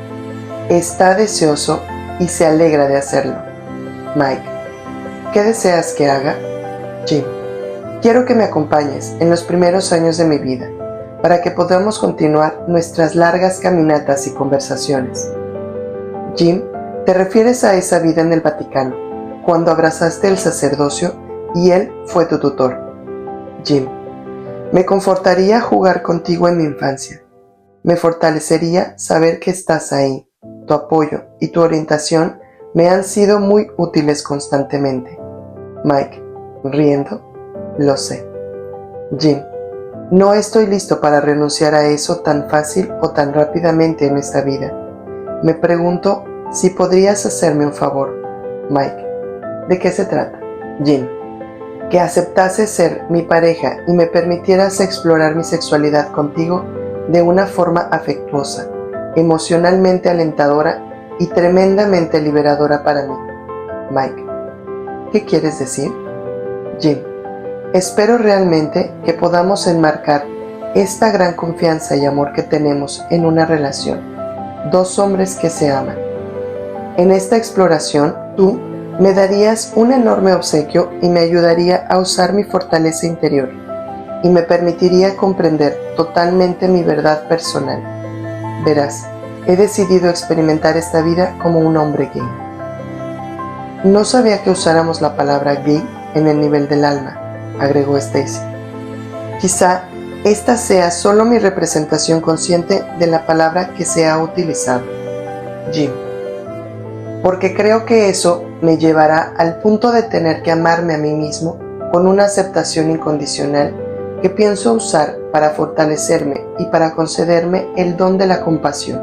Está deseoso y se alegra de hacerlo. Mike, ¿qué deseas que haga? Jim, quiero que me acompañes en los primeros años de mi vida para que podamos continuar nuestras largas caminatas y conversaciones. Jim, ¿te refieres a esa vida en el Vaticano, cuando abrazaste el sacerdocio y él fue tu tutor? Jim, me confortaría jugar contigo en mi infancia. Me fortalecería saber que estás ahí. Tu apoyo y tu orientación me han sido muy útiles constantemente. Mike, riendo, lo sé. Jim, no estoy listo para renunciar a eso tan fácil o tan rápidamente en esta vida. Me pregunto si podrías hacerme un favor. Mike, ¿de qué se trata? Jim, que aceptases ser mi pareja y me permitieras explorar mi sexualidad contigo de una forma afectuosa, emocionalmente alentadora y tremendamente liberadora para mí. Mike, ¿qué quieres decir? Jim, espero realmente que podamos enmarcar esta gran confianza y amor que tenemos en una relación, dos hombres que se aman. En esta exploración, tú me darías un enorme obsequio y me ayudaría a usar mi fortaleza interior y me permitiría comprender totalmente mi verdad personal. Verás, he decidido experimentar esta vida como un hombre gay. No sabía que usáramos la palabra gay en el nivel del alma, agregó Stacy. Quizá esta sea solo mi representación consciente de la palabra que se ha utilizado. Jim, porque creo que eso me llevará al punto de tener que amarme a mí mismo con una aceptación incondicional que pienso usar para fortalecerme y para concederme el don de la compasión,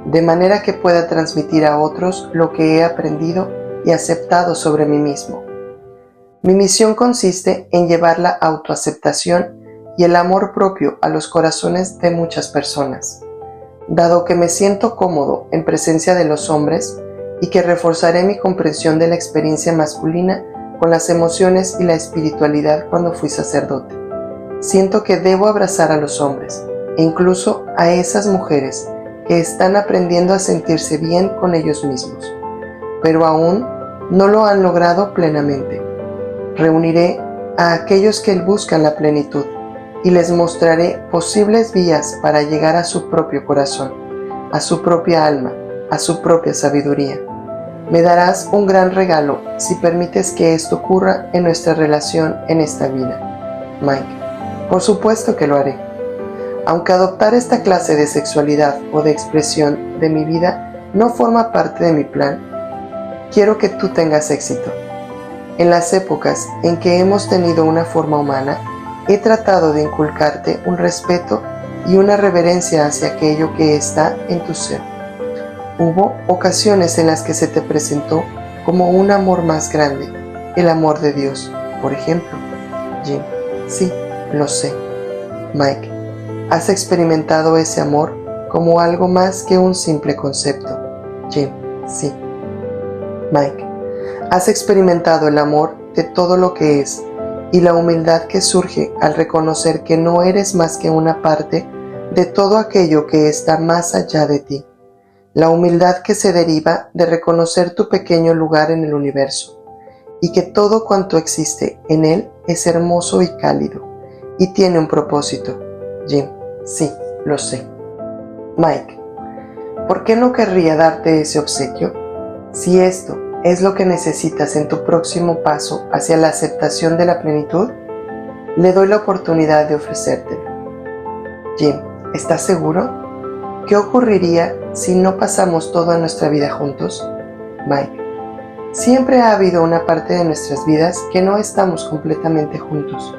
de manera que pueda transmitir a otros lo que he aprendido y aceptado sobre mí mismo. Mi misión consiste en llevar la autoaceptación y el amor propio a los corazones de muchas personas. Dado que me siento cómodo en presencia de los hombres y que reforzaré mi comprensión de la experiencia masculina con las emociones y la espiritualidad cuando fui sacerdote, siento que debo abrazar a los hombres e incluso a esas mujeres que están aprendiendo a sentirse bien con ellos mismos, pero aún no lo han logrado plenamente. Reuniré a aquellos que buscan la plenitud y les mostraré posibles vías para llegar a su propio corazón, a su propia alma, a su propia sabiduría. Me darás un gran regalo si permites que esto ocurra en nuestra relación en esta vida. Mike, por supuesto que lo haré. Aunque adoptar esta clase de sexualidad o de expresión de mi vida no forma parte de mi plan, quiero que tú tengas éxito. En las épocas en que hemos tenido una forma humana, he tratado de inculcarte un respeto y una reverencia hacia aquello que está en tu ser. Hubo ocasiones en las que se te presentó como un amor más grande, el amor de Dios, por ejemplo. Jim, sí, lo sé. Mike, has experimentado ese amor como algo más que un simple concepto. Jim, sí. Mike, has experimentado el amor de todo lo que es y la humildad que surge al reconocer que no eres más que una parte de todo aquello que está más allá de ti. La humildad que se deriva de reconocer tu pequeño lugar en el universo y que todo cuanto existe en él es hermoso y cálido y tiene un propósito. Jim, sí, lo sé. Mike, ¿por qué no querría darte ese obsequio? Si esto es lo que necesitas en tu próximo paso hacia la aceptación de la plenitud, le doy la oportunidad de ofrecértelo. Jim, ¿estás seguro? ¿Qué ocurriría si no pasamos toda nuestra vida juntos? Mike, siempre ha habido una parte de nuestras vidas que no estamos completamente juntos.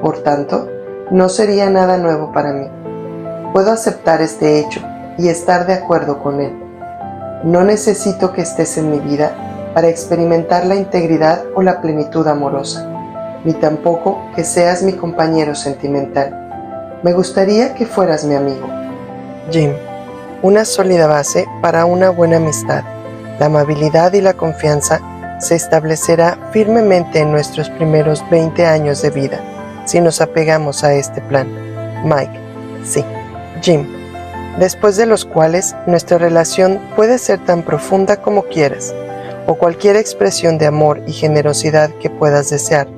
Por tanto, no sería nada nuevo para mí. Puedo aceptar este hecho y estar de acuerdo con él. No necesito que estés en mi vida para experimentar la integridad o la plenitud amorosa, ni tampoco que seas mi compañero sentimental. Me gustaría que fueras mi amigo. Jim, una sólida base para una buena amistad. La amabilidad y la confianza se establecerá firmemente en nuestros primeros 20 años de vida, si nos apegamos a este plan. Mike, sí. Jim, después de los cuales nuestra relación puede ser tan profunda como quieras, o cualquier expresión de amor y generosidad que puedas desear.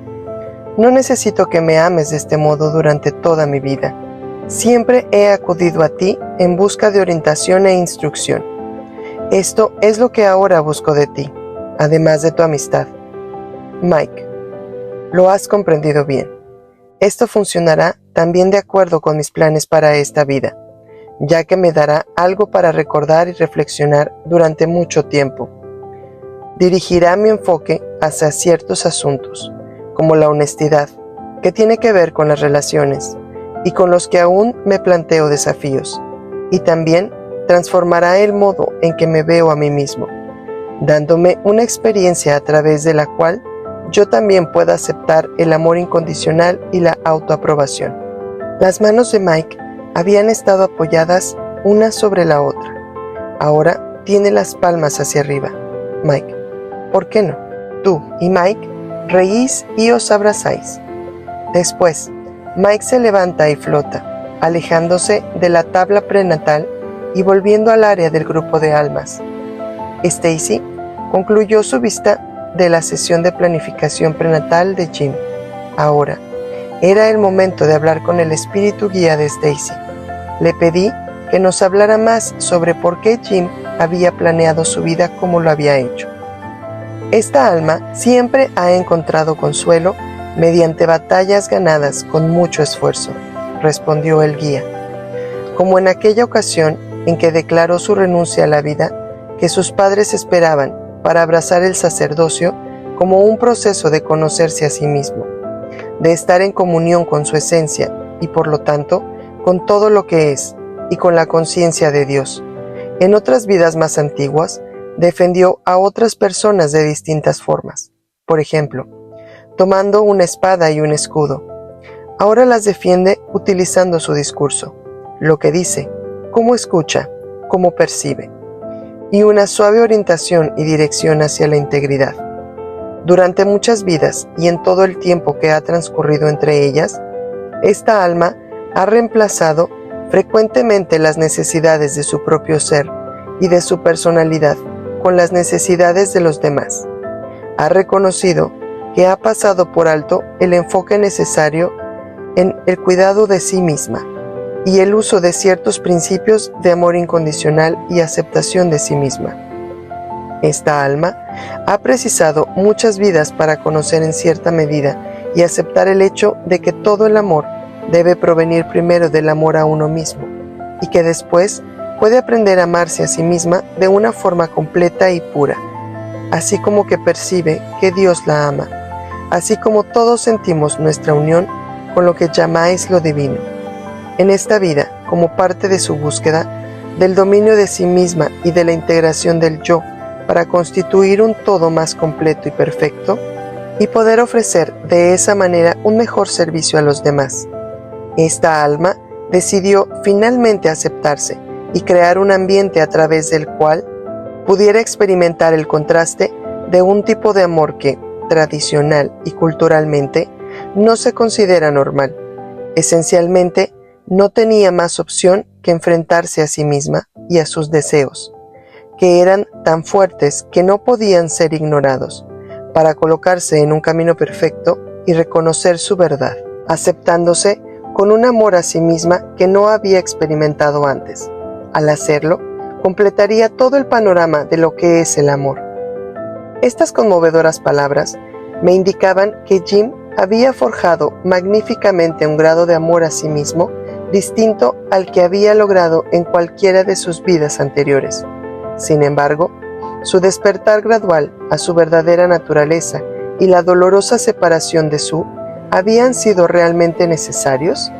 No necesito que me ames de este modo durante toda mi vida. Siempre he acudido a ti en busca de orientación e instrucción. Esto es lo que ahora busco de ti, además de tu amistad. Mike, lo has comprendido bien. Esto funcionará también de acuerdo con mis planes para esta vida, ya que me dará algo para recordar y reflexionar durante mucho tiempo. Dirigirá mi enfoque hacia ciertos asuntos, como la honestidad, que tiene que ver con las relaciones, y con los que aún me planteo desafíos, y también transformará el modo en que me veo a mí mismo, dándome una experiencia a través de la cual yo también pueda aceptar el amor incondicional y la autoaprobación. Las manos de Mike habían estado apoyadas una sobre la otra. Ahora tiene las palmas hacia arriba. Mike, ¿por qué no? Tú y Mike reís y os abrazáis. Después, Mike se levanta y flota, alejándose de la tabla prenatal y volviendo al área del grupo de almas. Stacy concluyó su vista de la sesión de planificación prenatal de Jim. Ahora, era el momento de hablar con el espíritu guía de Stacy. Le pedí que nos hablara más sobre por qué Jim había planeado su vida como lo había hecho. Esta alma siempre ha encontrado consuelo mediante batallas ganadas con mucho esfuerzo, respondió el guía. Como en aquella ocasión en que declaró su renuncia a la vida que sus padres esperaban para abrazar el sacerdocio como un proceso de conocerse a sí mismo, de estar en comunión con su esencia y por lo tanto con todo lo que es y con la conciencia de Dios. En otras vidas más antiguas, defendió a otras personas de distintas formas. Por ejemplo, tomando una espada y un escudo. Ahora las defiende utilizando su discurso, lo que dice, cómo escucha, cómo percibe, y una suave orientación y dirección hacia la integridad. Durante muchas vidas y en todo el tiempo que ha transcurrido entre ellas, esta alma ha reemplazado frecuentemente las necesidades de su propio ser y de su personalidad con las necesidades de los demás. Ha reconocido que ha pasado por alto el enfoque necesario en el cuidado de sí misma y el uso de ciertos principios de amor incondicional y aceptación de sí misma. Esta alma ha precisado muchas vidas para conocer en cierta medida y aceptar el hecho de que todo el amor debe provenir primero del amor a uno mismo y que después puede aprender a amarse a sí misma de una forma completa y pura, así como que percibe que Dios la ama, así como todos sentimos nuestra unión con lo que llamáis lo divino. En esta vida, como parte de su búsqueda del dominio de sí misma y de la integración del yo para constituir un todo más completo y perfecto, y poder ofrecer de esa manera un mejor servicio a los demás. Esta alma decidió finalmente aceptarse y crear un ambiente a través del cual pudiera experimentar el contraste de un tipo de amor que, tradicional y culturalmente, no se considera normal. Esencialmente, no tenía más opción que enfrentarse a sí misma y a sus deseos, que eran tan fuertes que no podían ser ignorados, para colocarse en un camino perfecto y reconocer su verdad, aceptándose con un amor a sí misma que no había experimentado antes. Al hacerlo, completaría todo el panorama de lo que es el amor. Estas conmovedoras palabras me indicaban que Jim había forjado magníficamente un grado de amor a sí mismo distinto al que había logrado en cualquiera de sus vidas anteriores. Sin embargo, su despertar gradual a su verdadera naturaleza y la dolorosa separación de Sue ¿habían sido realmente necesarios?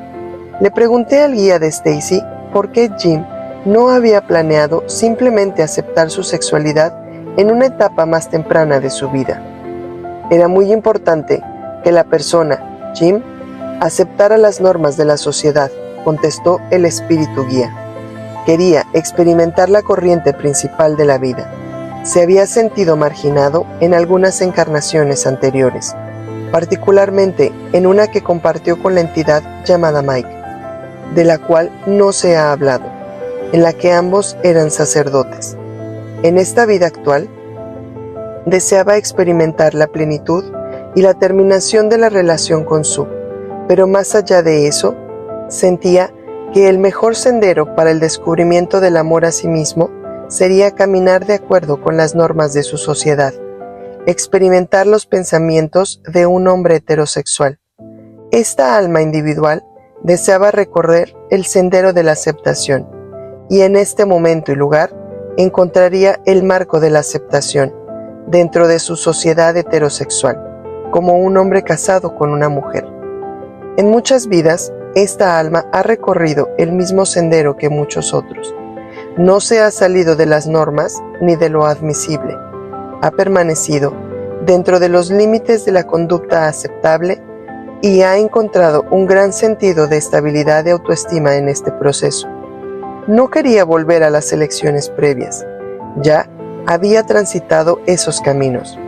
Le pregunté al guía de Stacy por qué Jim no había planeado simplemente aceptar su sexualidad en una etapa más temprana de su vida. Era muy importante que la persona, Jim, aceptara las normas de la sociedad, contestó el espíritu guía. Quería experimentar la corriente principal de la vida. Se había sentido marginado en algunas encarnaciones anteriores, particularmente en una que compartió con la entidad llamada Mike, de la cual no se ha hablado, en la que ambos eran sacerdotes. En esta vida actual, deseaba experimentar la plenitud y la terminación de la relación con Sue, pero más allá de eso, sentía que el mejor sendero para el descubrimiento del amor a sí mismo sería caminar de acuerdo con las normas de su sociedad, experimentar los pensamientos de un hombre heterosexual. Esta alma individual deseaba recorrer el sendero de la aceptación, y en este momento y lugar encontraría el marco de la aceptación dentro de su sociedad heterosexual, como un hombre casado con una mujer. En muchas vidas, esta alma ha recorrido el mismo sendero que muchos otros. No se ha salido de las normas ni de lo admisible. Ha permanecido dentro de los límites de la conducta aceptable y ha encontrado un gran sentido de estabilidad y autoestima en este proceso. No quería volver a las elecciones previas. Ya había transitado esos caminos,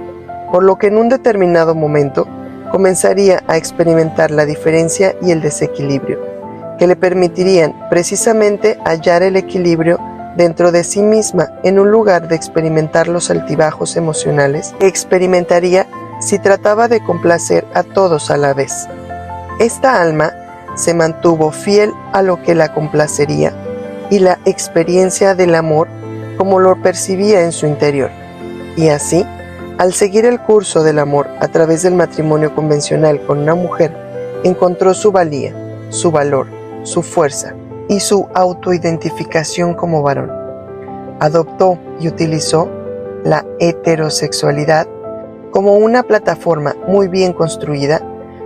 por lo que en un determinado momento comenzaría a experimentar la diferencia y el desequilibrio, que le permitirían precisamente hallar el equilibrio dentro de sí misma en un lugar de experimentar los altibajos emocionales que experimentaría si trataba de complacer a todos a la vez. Esta alma se mantuvo fiel a lo que la complacería y la experiencia del amor como lo percibía en su interior, y así, al seguir el curso del amor a través del matrimonio convencional con una mujer, encontró su valía, su valor, su fuerza y su autoidentificación como varón. Adoptó y utilizó la heterosexualidad como una plataforma muy bien construida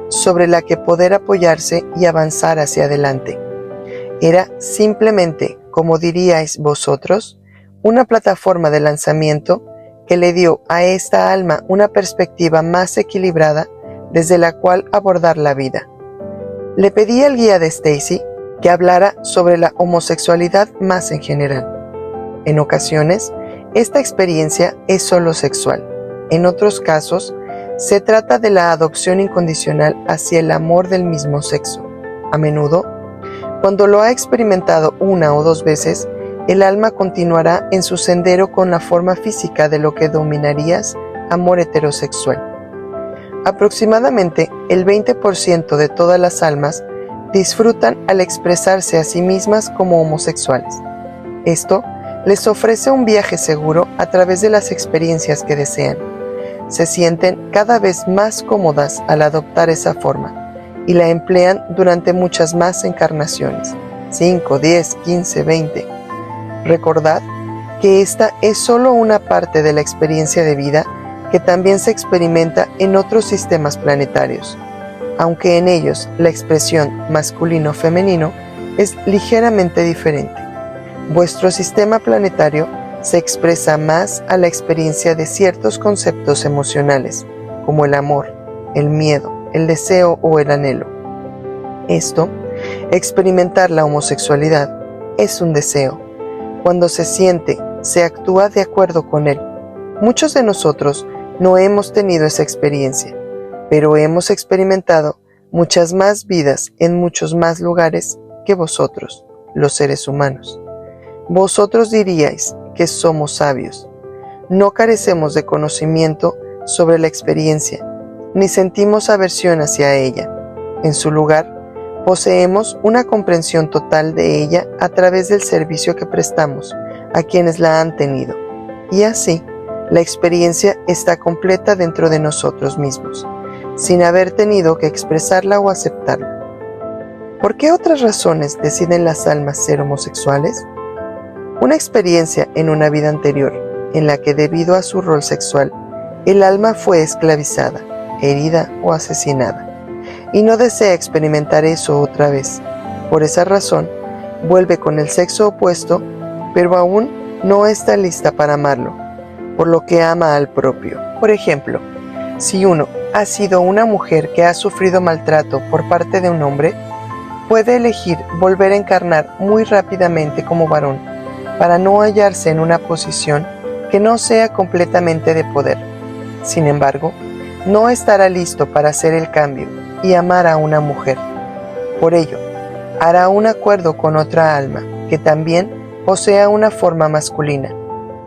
sobre la que poder apoyarse y avanzar hacia adelante. Era simplemente, como diríais vosotros, una plataforma de lanzamiento que le dio a esta alma una perspectiva más equilibrada desde la cual abordar la vida. Le pedí al guía de Stacy que hablara sobre la homosexualidad más en general. En ocasiones, esta experiencia es solo sexual. En otros casos, se trata de la adopción incondicional hacia el amor del mismo sexo. A menudo, cuando lo ha experimentado una o dos veces, el alma continuará en su sendero con la forma física de lo que denominarías amor heterosexual. Aproximadamente el 20% de todas las almas disfrutan al expresarse a sí mismas como homosexuales. Esto les ofrece un viaje seguro a través de las experiencias que desean. Se sienten cada vez más cómodas al adoptar esa forma y la emplean durante muchas más encarnaciones, 5, 10, 15, 20. Recordad que esta es solo una parte de la experiencia de vida que también se experimenta en otros sistemas planetarios, aunque en ellos la expresión masculino-femenino es ligeramente diferente. Vuestro sistema planetario se expresa más a la experiencia de ciertos conceptos emocionales, como el amor, el miedo, el deseo o el anhelo. Esto, experimentar la homosexualidad, es un deseo. Cuando se siente, se actúa de acuerdo con él. Muchos de nosotros no hemos tenido esa experiencia, pero hemos experimentado muchas más vidas en muchos más lugares que vosotros, los seres humanos. Vosotros diríais que somos sabios. No carecemos de conocimiento sobre la experiencia, ni sentimos aversión hacia ella. En su lugar, poseemos una comprensión total de ella a través del servicio que prestamos a quienes la han tenido. Y así, la experiencia está completa dentro de nosotros mismos, sin haber tenido que expresarla o aceptarla. ¿Por qué otras razones deciden las almas ser homosexuales? Una experiencia en una vida anterior, en la que debido a su rol sexual, el alma fue esclavizada, herida o asesinada, y no desea experimentar eso otra vez. Por esa razón, vuelve con el sexo opuesto, pero aún no está lista para amarlo, por lo que ama al propio. Por ejemplo, si uno ha sido una mujer que ha sufrido maltrato por parte de un hombre, puede elegir volver a encarnar muy rápidamente como varón, para no hallarse en una posición que no sea completamente de poder. Sin embargo, no estará listo para hacer el cambio y amar a una mujer. Por ello, hará un acuerdo con otra alma que también posea una forma masculina,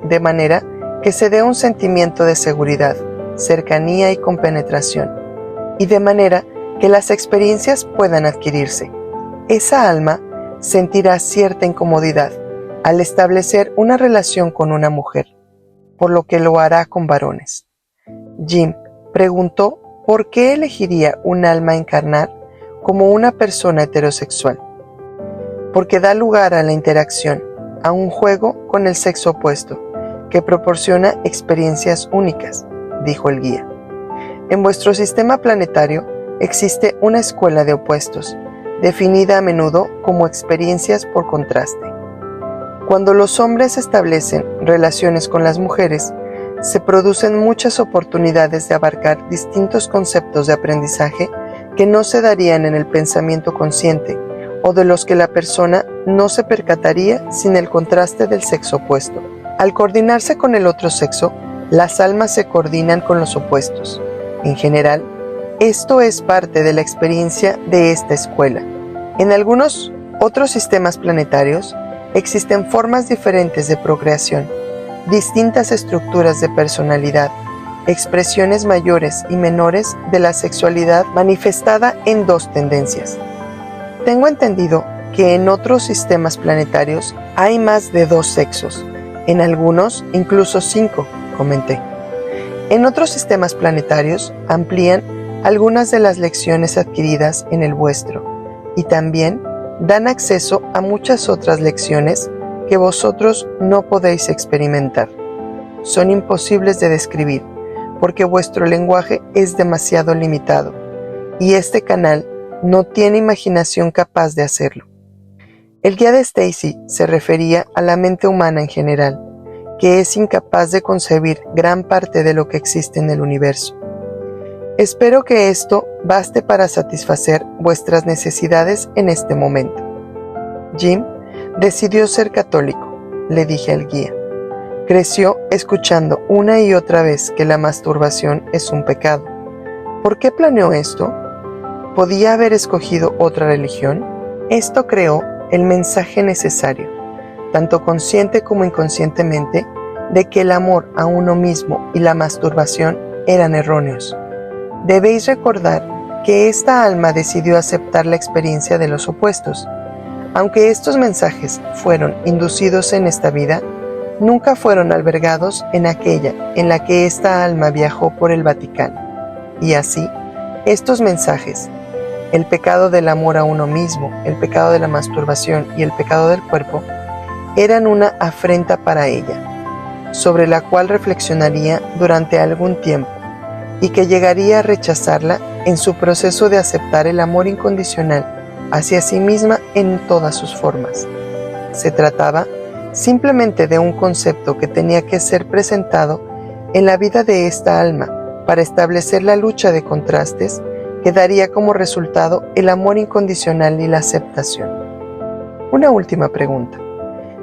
de manera que se dé un sentimiento de seguridad, cercanía y compenetración, y de manera que las experiencias puedan adquirirse. Esa alma sentirá cierta incomodidad al establecer una relación con una mujer, por lo que lo hará con varones. Jim preguntó por qué elegiría un alma encarnar como una persona heterosexual. Porque da lugar a la interacción, a un juego con el sexo opuesto, que proporciona experiencias únicas, dijo el guía. En vuestro sistema planetario existe una escuela de opuestos, definida a menudo como experiencias por contraste. Cuando los hombres establecen relaciones con las mujeres, se producen muchas oportunidades de abarcar distintos conceptos de aprendizaje que no se darían en el pensamiento consciente o de los que la persona no se percataría sin el contraste del sexo opuesto. Al coordinarse con el otro sexo, las almas se coordinan con los opuestos. En general, esto es parte de la experiencia de esta escuela. En algunos otros sistemas planetarios existen formas diferentes de procreación, distintas estructuras de personalidad, expresiones mayores y menores de la sexualidad manifestada en dos tendencias. Tengo entendido que en otros sistemas planetarios hay más de 2 sexos, en algunos incluso 5, comenté. En otros sistemas planetarios amplían algunas de las lecciones adquiridas en el vuestro y también dan acceso a muchas otras lecciones que vosotros no podéis experimentar. Son imposibles de describir porque vuestro lenguaje es demasiado limitado y este canal no tiene imaginación capaz de hacerlo. El guía de Stacy se refería a la mente humana en general, que es incapaz de concebir gran parte de lo que existe en el universo. Espero que esto baste para satisfacer vuestras necesidades en este momento. Jim decidió ser católico, le dije al guía. Creció escuchando una y otra vez que la masturbación es un pecado. ¿Por qué planeó esto? ¿Podía haber escogido otra religión? Esto creó el mensaje necesario, tanto consciente como inconscientemente, de que el amor a uno mismo y la masturbación eran erróneos. Debéis recordar que esta alma decidió aceptar la experiencia de los opuestos. Aunque estos mensajes fueron inducidos en esta vida, nunca fueron albergados en aquella en la que esta alma viajó por el Vaticano. Y así, estos mensajes, el pecado del amor a uno mismo, el pecado de la masturbación y el pecado del cuerpo, eran una afrenta para ella, sobre la cual reflexionaría durante algún tiempo y que llegaría a rechazarla en su proceso de aceptar el amor incondicional hacia sí misma en todas sus formas. Se trataba simplemente de un concepto que tenía que ser presentado en la vida de esta alma para establecer la lucha de contrastes que daría como resultado el amor incondicional y la aceptación. Una última pregunta.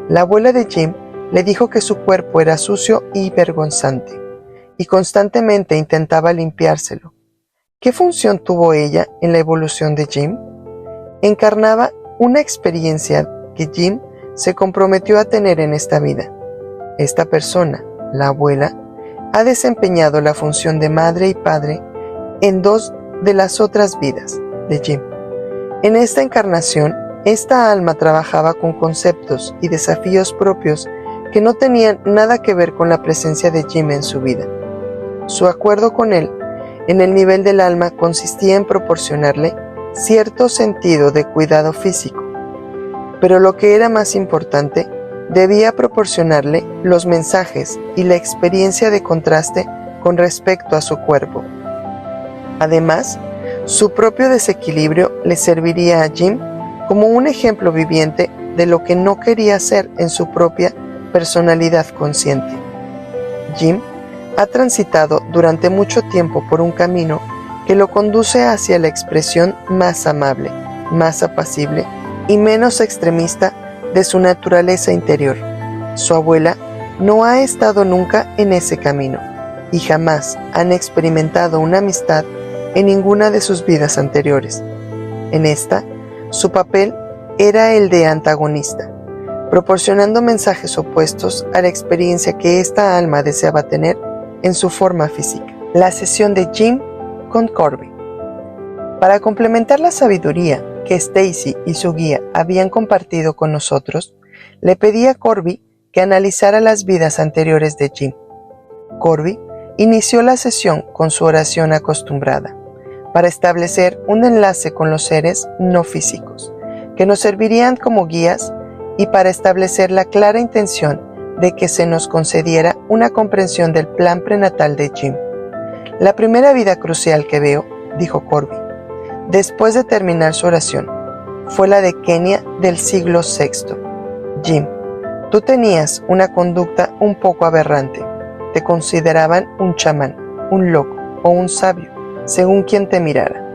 La abuela de Jim le dijo que su cuerpo era sucio y vergonzante, y constantemente intentaba limpiárselo. ¿Qué función tuvo ella en la evolución de Jim? Encarnaba una experiencia que Jim se comprometió a tener en esta vida. Esta persona, la abuela, ha desempeñado la función de madre y padre en 2 de las otras vidas de Jim. En esta encarnación, esta alma trabajaba con conceptos y desafíos propios que no tenían nada que ver con la presencia de Jim en su vida. Su acuerdo con él, en el nivel del alma, consistía en proporcionarle cierto sentido de cuidado físico, pero lo que era más importante, debía proporcionarle los mensajes y la experiencia de contraste con respecto a su cuerpo. Además, su propio desequilibrio le serviría a Jim como un ejemplo viviente de lo que no quería ser en su propia personalidad consciente. Jim ha transitado durante mucho tiempo por un camino que lo conduce hacia la expresión más amable, más apacible y menos extremista de su naturaleza interior. Su abuela no ha estado nunca en ese camino y jamás han experimentado una amistad en ninguna de sus vidas anteriores. En esta, su papel era el de antagonista, proporcionando mensajes opuestos a la experiencia que esta alma deseaba tener en su forma física. La sesión de Jim con Corby. Para complementar la sabiduría que Stacy y su guía habían compartido con nosotros, le pedí a Corby que analizara las vidas anteriores de Jim. Corby inició la sesión con su oración acostumbrada, para establecer un enlace con los seres no físicos, que nos servirían como guías y para establecer la clara intención de que se nos concediera una comprensión del plan prenatal de Jim. La primera vida crucial que veo, dijo Corby, después de terminar su oración, fue la de Kenia del siglo VI. Jim, tú tenías una conducta un poco aberrante. Te consideraban un chamán, un loco o un sabio, según quien te mirara.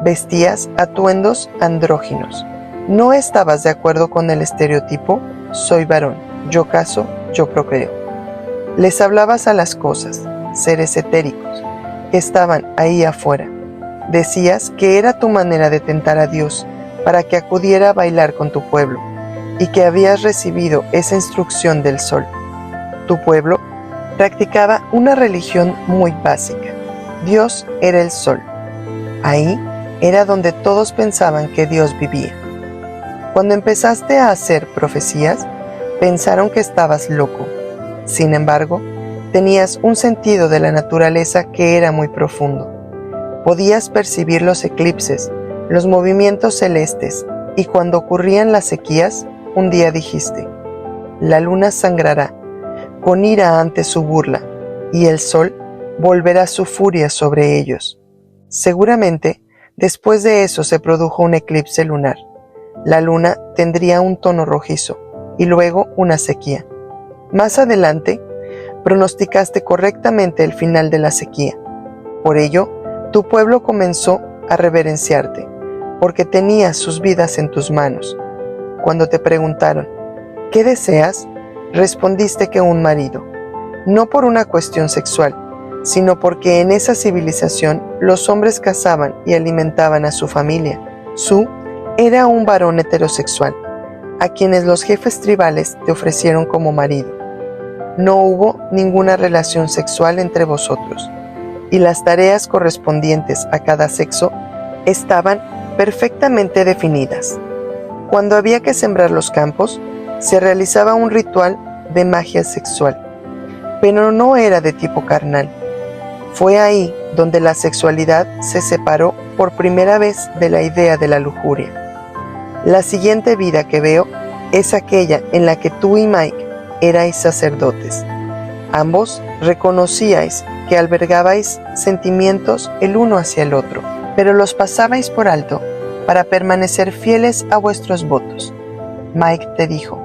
Vestías atuendos andróginos. ¿No estabas de acuerdo con el estereotipo? Soy varón, yo caso, yo procreo. Les hablabas a las cosas, seres etéricos, que estaban ahí afuera. Decías que era tu manera de tentar a Dios para que acudiera a bailar con tu pueblo y que habías recibido esa instrucción del sol. Tu pueblo practicaba una religión muy básica. Dios era el sol. Ahí era donde todos pensaban que Dios vivía. Cuando empezaste a hacer profecías, pensaron que estabas loco. Sin embargo, tenías un sentido de la naturaleza que era muy profundo. Podías percibir los eclipses, los movimientos celestes, y cuando ocurrían las sequías, un día dijiste: la luna sangrará con ira ante su burla, y el sol volverá su furia sobre ellos. Seguramente, después de eso se produjo un eclipse lunar. La luna tendría un tono rojizo, y luego una sequía. Más adelante, pronosticaste correctamente el final de la sequía. Por ello, tu pueblo comenzó a reverenciarte, porque tenías sus vidas en tus manos. Cuando te preguntaron, ¿qué deseas?, respondiste que un marido, no por una cuestión sexual, sino porque en esa civilización los hombres cazaban y alimentaban a su familia. Su era un varón heterosexual, a quienes los jefes tribales te ofrecieron como marido. No hubo ninguna relación sexual entre vosotros, y las tareas correspondientes a cada sexo estaban perfectamente definidas. Cuando había que sembrar los campos, se realizaba un ritual de magia sexual, pero no era de tipo carnal. Fue ahí donde la sexualidad se separó por primera vez de la idea de la lujuria. La siguiente vida que veo es aquella en la que tú y Mike erais sacerdotes. Ambos reconocíais que albergabais sentimientos el uno hacia el otro, pero los pasabais por alto para permanecer fieles a vuestros votos. Mike te dijo: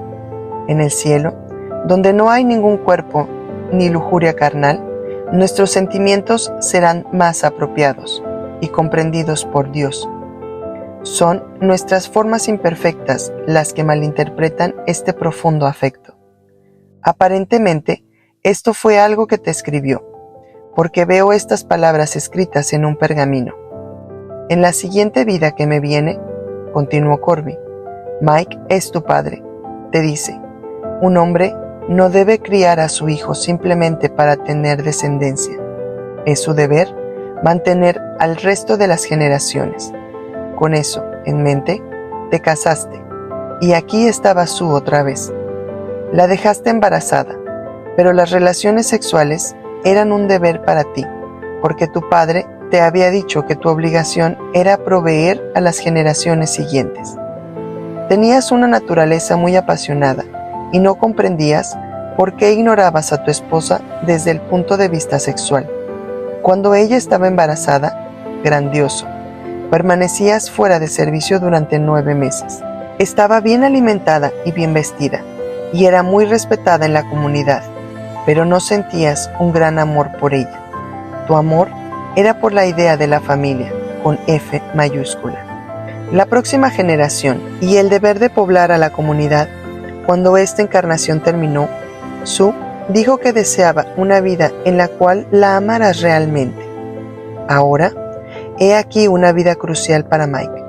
en el cielo, donde no hay ningún cuerpo ni lujuria carnal, nuestros sentimientos serán más apropiados y comprendidos por Dios. Son nuestras formas imperfectas las que malinterpretan este profundo afecto. Aparentemente, esto fue algo que te escribió, porque veo estas palabras escritas en un pergamino. En la siguiente vida que me viene, continuó Corby, Mike es tu padre. Te dice: un hombre no debe criar a su hijo simplemente para tener descendencia. Es su deber mantener al resto de las generaciones. Con eso en mente, te casaste, y aquí estaba Sue otra vez. La dejaste embarazada, pero las relaciones sexuales eran un deber para ti, porque tu padre te había dicho que tu obligación era proveer a las generaciones siguientes. Tenías una naturaleza muy apasionada y no comprendías por qué ignorabas a tu esposa desde el punto de vista sexual. Cuando ella estaba embarazada, grandioso, Permanecías fuera de servicio durante 9 meses. Estaba bien alimentada y bien vestida, y era muy respetada en la comunidad, pero no sentías un gran amor por ella. Tu amor era por la idea de la familia, con F mayúscula. La próxima generación y el deber de poblar a la comunidad. Cuando esta encarnación terminó, Sue dijo que deseaba una vida en la cual la amaras realmente. Ahora, he aquí una vida crucial para Mike.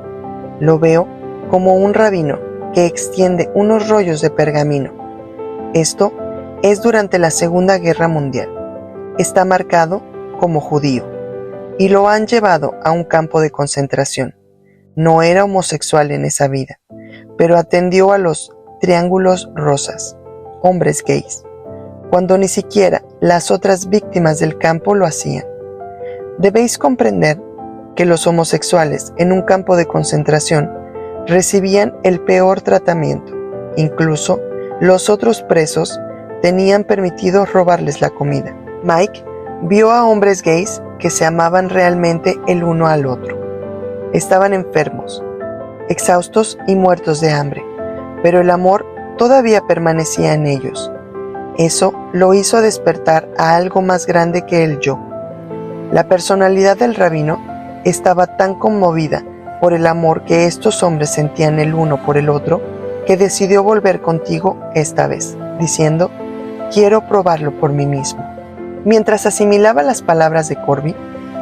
Lo veo como un rabino que extiende unos rollos de pergamino. Esto es durante la Segunda Guerra Mundial. Está marcado como judío y lo han llevado a un campo de concentración. No era homosexual en esa vida, pero atendió a los triángulos rosas, hombres gays, cuando ni siquiera las otras víctimas del campo lo hacían. Debéis comprender que los homosexuales en un campo de concentración recibían el peor tratamiento. Incluso los otros presos tenían permitido robarles la comida. Mike vio a hombres gays que se amaban realmente el uno al otro. Estaban enfermos, exhaustos y muertos de hambre, pero el amor todavía permanecía en ellos. Eso lo hizo despertar a algo más grande que el yo. La personalidad del rabino estaba tan conmovida por el amor que estos hombres sentían el uno por el otro, que decidió volver contigo esta vez, diciendo: quiero probarlo por mí mismo. Mientras asimilaba las palabras de Corby,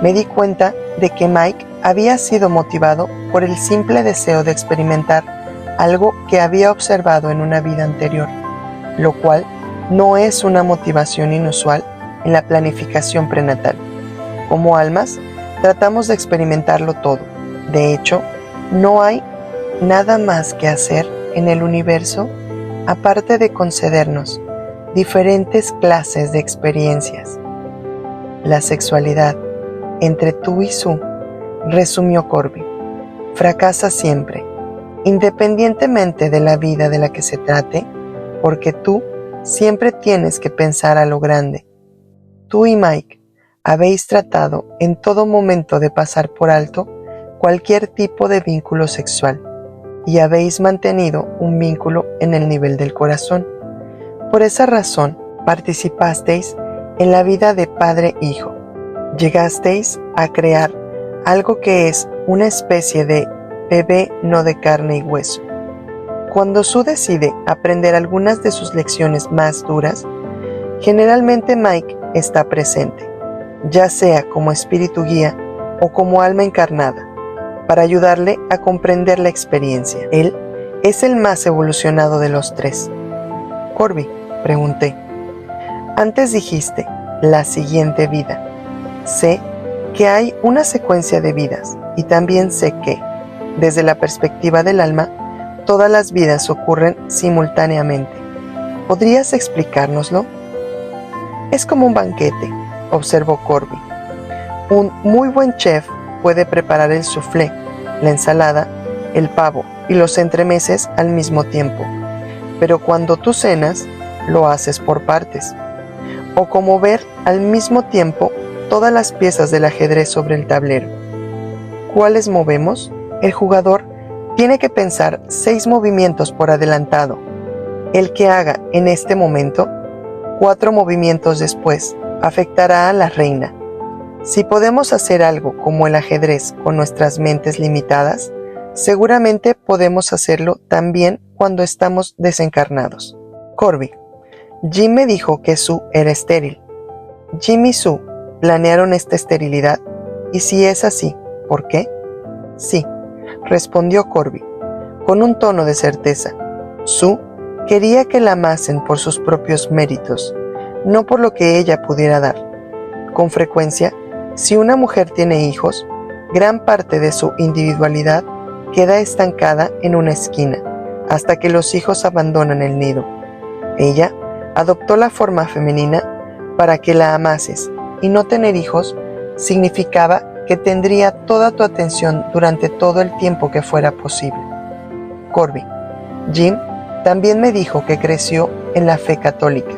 me di cuenta de que Mike había sido motivado por el simple deseo de experimentar algo que había observado en una vida anterior, lo cual no es una motivación inusual en la planificación prenatal. Como almas, tratamos de experimentarlo todo. De hecho, no hay nada más que hacer en el universo aparte de concedernos diferentes clases de experiencias. La sexualidad entre tú y Sue, resumió Corby, fracasa siempre, independientemente de la vida de la que se trate, porque tú siempre tienes que pensar a lo grande. Tú y Mike habéis tratado en todo momento de pasar por alto cualquier tipo de vínculo sexual y habéis mantenido un vínculo en el nivel del corazón. Por esa razón, participasteis en la vida de padre-hijo. Llegasteis a crear algo que es una especie de bebé no de carne y hueso. Cuando Sue decide aprender algunas de sus lecciones más duras, generalmente Mike está presente, ya sea como espíritu guía o como alma encarnada, para ayudarle a comprender la experiencia. Él es el más evolucionado de los tres. Corby, pregunté, antes dijiste la siguiente vida. Sé que hay una secuencia de vidas y también sé que, desde la perspectiva del alma, todas las vidas ocurren simultáneamente. ¿Podrías explicárnoslo? Es como un banquete, observó Corby. Un muy buen chef puede preparar el soufflé, la ensalada, el pavo y los entremeses al mismo tiempo, pero cuando tú cenas, lo haces por partes. O como ver al mismo tiempo todas las piezas del ajedrez sobre el tablero. ¿Cuáles movemos? El jugador tiene que pensar 6 movimientos por adelantado. El que haga en este momento 4 movimientos después afectará a la reina. Si podemos hacer algo como el ajedrez con nuestras mentes limitadas, seguramente podemos hacerlo también cuando estamos desencarnados. Corby, Jim me dijo que Sue era estéril. Jim y Sue planearon esta esterilidad, y si es así, ¿por qué? Sí, respondió Corby, con un tono de certeza. Sue quería que la amasen por sus propios méritos, no por lo que ella pudiera dar. Con frecuencia, si una mujer tiene hijos, gran parte de su individualidad queda estancada en una esquina, hasta que los hijos abandonan el nido. Ella adoptó la forma femenina para que la amases, y no tener hijos significaba que tendría toda tu atención durante todo el tiempo que fuera posible. Corby, Jim también me dijo que creció en la fe católica,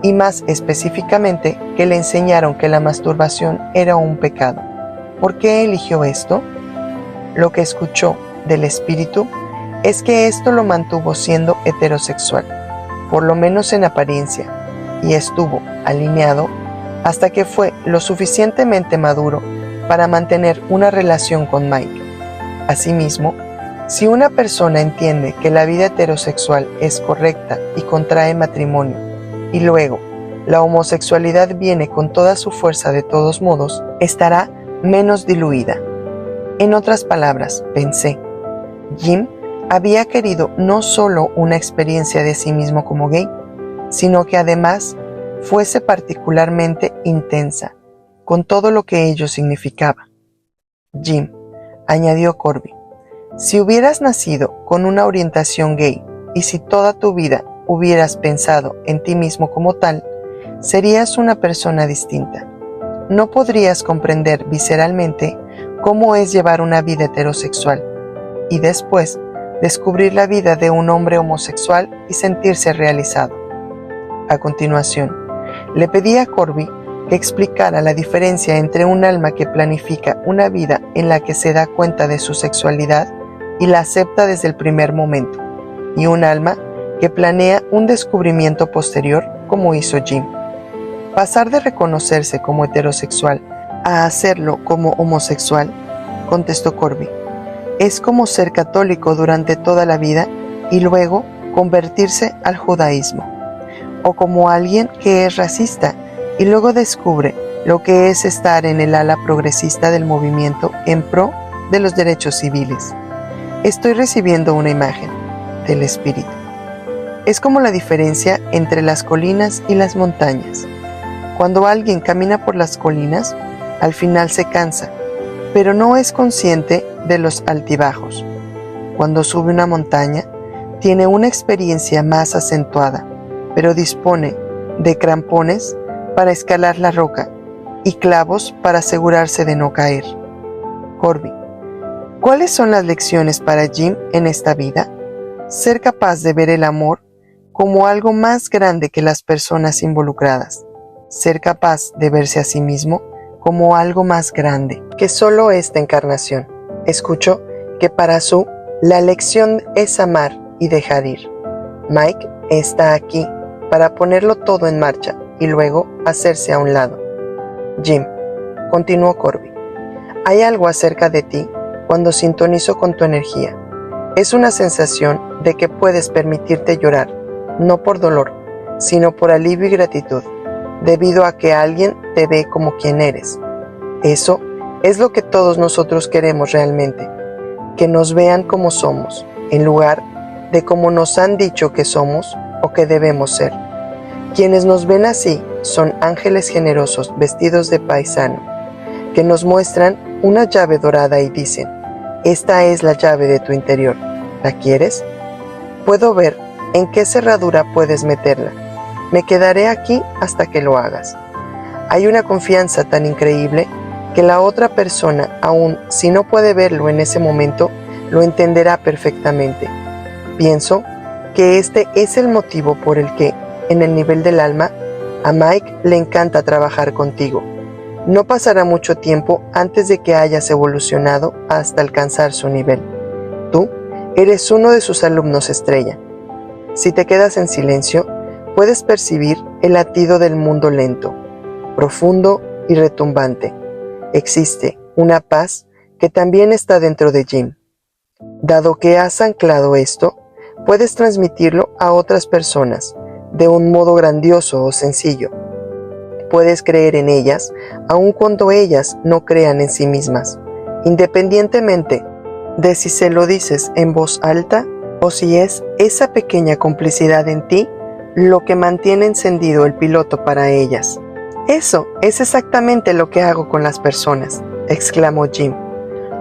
y más específicamente que le enseñaron que la masturbación era un pecado. ¿Por qué eligió esto? lo que escuchó del espíritu es que esto lo mantuvo siendo heterosexual, por lo menos en apariencia, y estuvo alineado hasta que fue lo suficientemente maduro para mantener una relación con Mike. Asimismo, si una persona entiende que la vida heterosexual es correcta y contrae matrimonio, y luego la homosexualidad viene con toda su fuerza de todos modos, estará menos diluida. En otras palabras, pensé, Jim había querido no solo una experiencia de sí mismo como gay, sino que además fuese particularmente intensa, con todo lo que ello significaba. Jim, añadió Corby, si hubieras nacido con una orientación gay y si toda tu vida hubieras pensado en ti mismo como tal, serías una persona distinta. No podrías comprender visceralmente cómo es llevar una vida heterosexual y después descubrir la vida de un hombre homosexual y sentirse realizado. A continuación, le pedí a Corby que explicara la diferencia entre un alma que planifica una vida en la que se da cuenta de su sexualidad y la acepta desde el primer momento, y un alma que planea un descubrimiento posterior como hizo Jim. Pasar de reconocerse como heterosexual a hacerlo como homosexual, contestó Corby, es como ser católico durante toda la vida y luego convertirse al judaísmo, o como alguien que es racista y luego descubre lo que es estar en el ala progresista del movimiento en pro de los derechos civiles. Estoy recibiendo una imagen del espíritu. Es como la diferencia entre las colinas y las montañas. Cuando alguien camina por las colinas, al final se cansa, pero no es consciente de los altibajos. Cuando sube una montaña, tiene una experiencia más acentuada, pero dispone de crampones para escalar la roca y clavos para asegurarse de no caer. Corby, ¿cuáles son las lecciones para Jim en esta vida? Ser capaz de ver el amor como algo más grande que las personas involucradas. Ser capaz de verse a sí mismo como algo más grande que solo esta encarnación. Escucho que para Sue la lección es amar y dejar ir. Mike está aquí para ponerlo todo en marcha y luego hacerse a un lado. Jim, continuó Corby, hay algo acerca de ti cuando sintonizo con tu energía. Es una sensación de que puedes permitirte llorar, no por dolor, sino por alivio y gratitud, debido a que alguien te ve como quien eres. Eso es lo que todos nosotros queremos realmente, que nos vean como somos, en lugar de como nos han dicho que somos o que debemos ser. Quienes nos ven así son ángeles generosos vestidos de paisano, que nos muestran una llave dorada y dicen, esta es la llave de tu interior, ¿la quieres? Puedo ver en qué cerradura puedes meterla. Me quedaré aquí hasta que lo hagas. Hay una confianza tan increíble que la otra persona, aun si no puede verlo en ese momento, lo entenderá perfectamente. Pienso que este es el motivo por el que, en el nivel del alma, a Mike le encanta trabajar contigo. No pasará mucho tiempo antes de que hayas evolucionado hasta alcanzar su nivel. Tú eres uno de sus alumnos estrella. Si te quedas en silencio, puedes percibir el latido del mundo lento, profundo y retumbante. Existe una paz que también está dentro de Jim. Dado que has anclado esto, puedes transmitirlo a otras personas de un modo grandioso o sencillo. Puedes creer en ellas, aun cuando ellas no crean en sí mismas, independientemente de si se lo dices en voz alta o si es esa pequeña complicidad en ti lo que mantiene encendido el piloto para ellas. Eso es exactamente lo que hago con las personas, exclamó Jim.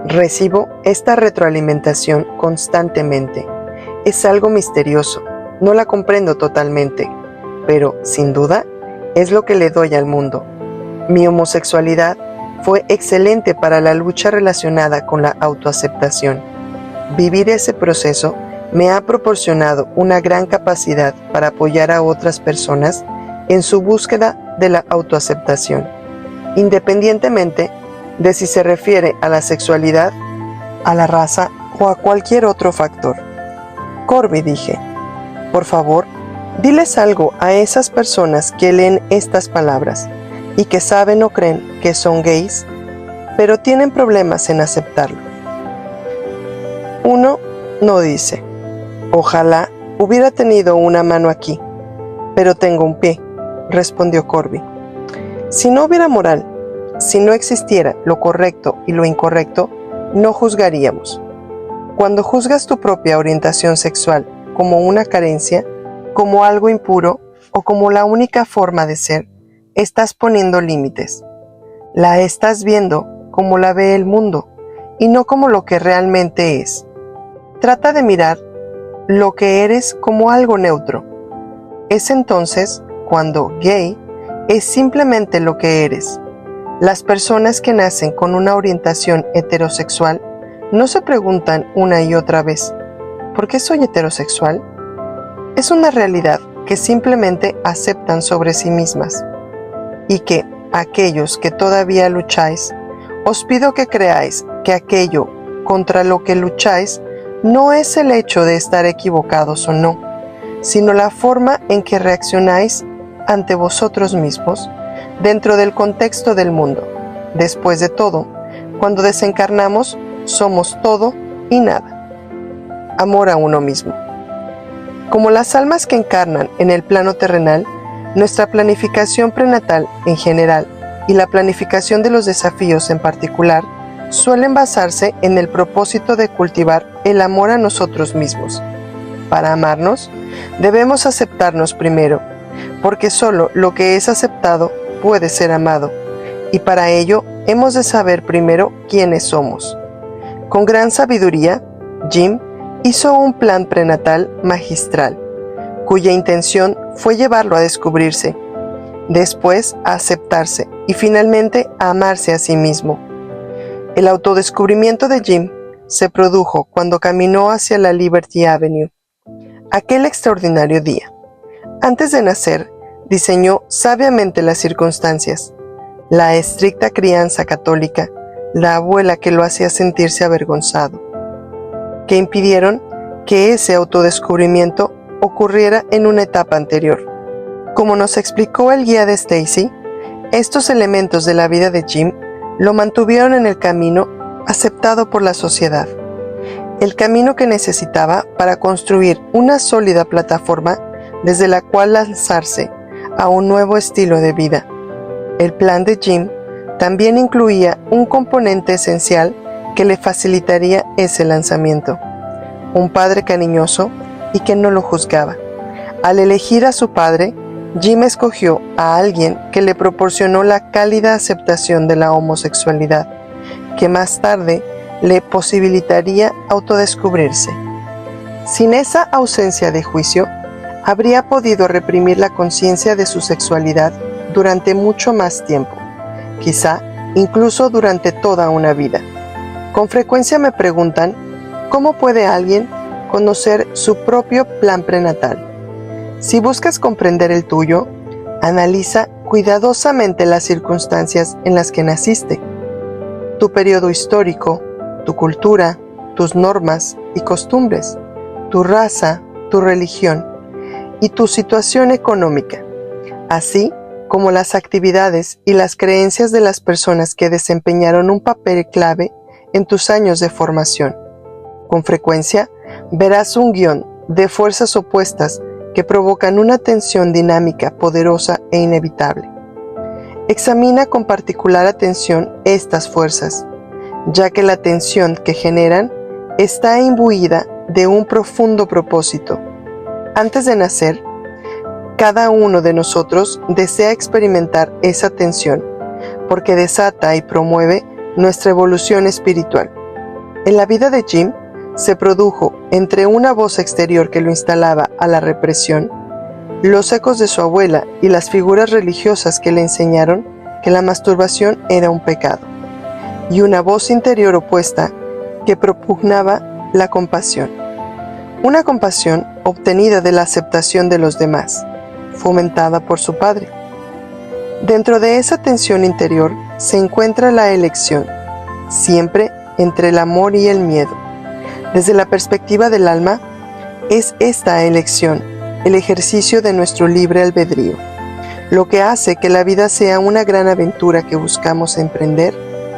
Recibo esta retroalimentación constantemente. Es algo misterioso, no la comprendo totalmente, pero, sin duda, es lo que le doy al mundo. Mi homosexualidad fue excelente para la lucha relacionada con la autoaceptación. Vivir ese proceso me ha proporcionado una gran capacidad para apoyar a otras personas en su búsqueda de la autoaceptación, independientemente de si se refiere a la sexualidad a la raza o a cualquier otro factor. Corby, dije, por favor, diles algo a esas personas que leen estas palabras y que saben o creen que son gays, pero tienen problemas en aceptarlo. Uno no dice, ojalá hubiera tenido una mano aquí, pero tengo un pie, respondió Corby. Si no hubiera moral, si no existiera lo correcto y lo incorrecto, no juzgaríamos. Cuando juzgas tu propia orientación sexual como una carencia, como algo impuro o como la única forma de ser, estás poniendo límites. La estás viendo como la ve el mundo y no como lo que realmente es. Trata de mirar lo que eres como algo neutro. Es entonces cuando gay es simplemente lo que eres. Las personas que nacen con una orientación heterosexual no se preguntan una y otra vez, ¿por qué soy heterosexual? Es una realidad que simplemente aceptan sobre sí mismas. Y que aquellos que todavía lucháis, os pido que creáis que aquello contra lo que lucháis no es el hecho de estar equivocados o no, sino la forma en que reaccionáis ante vosotros mismos dentro del contexto del mundo. Después de todo, cuando desencarnamos, somos todo y nada. Amor a uno mismo. Como las almas que encarnan en el plano terrenal, nuestra planificación prenatal en general y la planificación de los desafíos en particular suelen basarse en el propósito de cultivar el amor a nosotros mismos. Para amarnos, debemos aceptarnos primero, porque solo lo que es aceptado puede ser amado, y para ello hemos de saber primero quiénes somos. Con gran sabiduría, Jim hizo un plan prenatal magistral, cuya intención fue llevarlo a descubrirse, después a aceptarse y finalmente a amarse a sí mismo. El autodescubrimiento de Jim se produjo cuando caminó hacia la Liberty Avenue, aquel extraordinario día. Antes de nacer, diseñó sabiamente las circunstancias, la estricta crianza católica, la abuela que lo hacía sentirse avergonzado, que impidieron que ese autodescubrimiento ocurriera en una etapa anterior. Como nos explicó el guía de Stacy, estos elementos de la vida de Jim lo mantuvieron en el camino aceptado por la sociedad, el camino que necesitaba para construir una sólida plataforma desde la cual lanzarse a un nuevo estilo de vida. El plan de Jim también incluía un componente esencial que le facilitaría ese lanzamiento: un padre cariñoso y que no lo juzgaba. Al elegir a su padre, Jim escogió a alguien que le proporcionó la cálida aceptación de la homosexualidad, que más tarde le posibilitaría autodescubrirse. Sin esa ausencia de juicio, habría podido reprimir la conciencia de su sexualidad durante mucho más tiempo, quizá incluso durante toda una vida. Con frecuencia me preguntan, ¿cómo puede alguien conocer su propio plan prenatal? Si buscas comprender el tuyo, analiza cuidadosamente las circunstancias en las que naciste, tu periodo histórico, tu cultura, tus normas y costumbres, tu raza, tu religión y tu situación económica, así como las actividades y las creencias de las personas que desempeñaron un papel clave en tus años de formación. Con frecuencia, verás un guión de fuerzas opuestas que provocan una tensión dinámica poderosa e inevitable. Examina con particular atención estas fuerzas, ya que la tensión que generan está imbuida de un profundo propósito. Antes de nacer, cada uno de nosotros desea experimentar esa tensión, porque desata y promueve nuestra evolución espiritual. En la vida de Jim se produjo, entre una voz exterior que lo instalaba a la represión, los ecos de su abuela y las figuras religiosas que le enseñaron que la masturbación era un pecado, y una voz interior opuesta que propugnaba la compasión. Una compasión obtenida de la aceptación de los demás, fomentada por su padre. Dentro de esa tensión interior se encuentra la elección, siempre entre el amor y el miedo. Desde la perspectiva del alma, es esta elección el ejercicio de nuestro libre albedrío, lo que hace que la vida sea una gran aventura que buscamos emprender